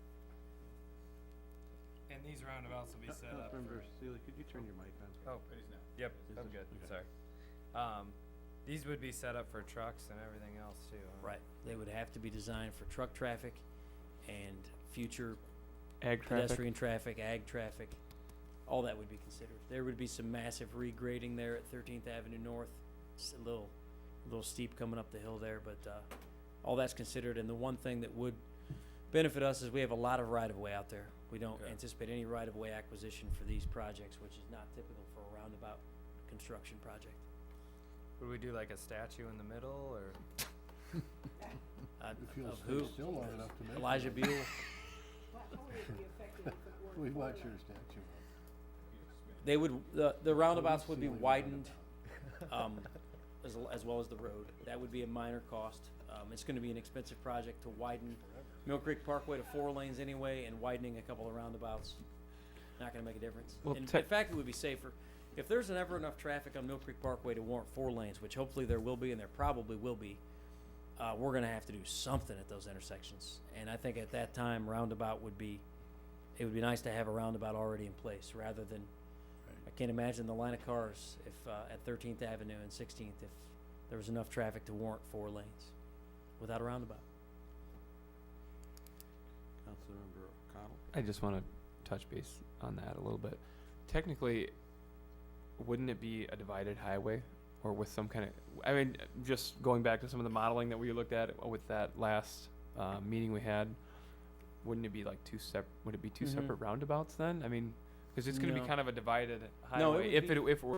And these roundabouts will be set up. Councilmember Seeley, could you turn your mic on? Oh, It is now. yep, Is I'm it? good, Okay. sorry. These would be set up for trucks and everything else too, huh? Right. They would have to be designed for truck traffic and future Ag traffic. pedestrian traffic, ag traffic, all that would be considered. There would be some massive regrading there at 13th Avenue North. It's a little steep coming up the hill there, but all that's considered. And the one thing that would benefit us is we have a lot of right-of-way out there. We don't Okay. anticipate any right-of-way acquisition for these projects, which is not typical for a roundabout construction project. Would we do like a statue in the middle or? If you'll Of stay who? still long enough to make it. Elijah Buell. We want your statue. They would, the roundabouts would be widened, as well as the road. That would be a minor cost. It's gonna be an expensive project to widen Mill Creek Parkway to 4 lanes anyway, and widening a couple of roundabouts. Not gonna make a difference. Well, In tech- fact, it would be safer. If there's ever enough traffic on Mill Creek Parkway to warrant 4 lanes, which hopefully there will be, and there probably will be, we're gonna have to do something at those intersections. And I think at that time, roundabout would be, it would be nice to have a roundabout already in place, rather than, I can't imagine the line of cars if, at 13th Avenue and 16th, if there was enough traffic to warrant 4 lanes without a roundabout. Councilmember O'Connell? I just want to touch base on that a little bit. Technically, wouldn't it be a divided highway or with some kind of, I mean, just going back to some of the modeling that we looked at with that last meeting we had, wouldn't it be like would it be two Mhm. separate roundabouts then? I mean, because it's going to No. be kind of a divided No, it highway would if be- it were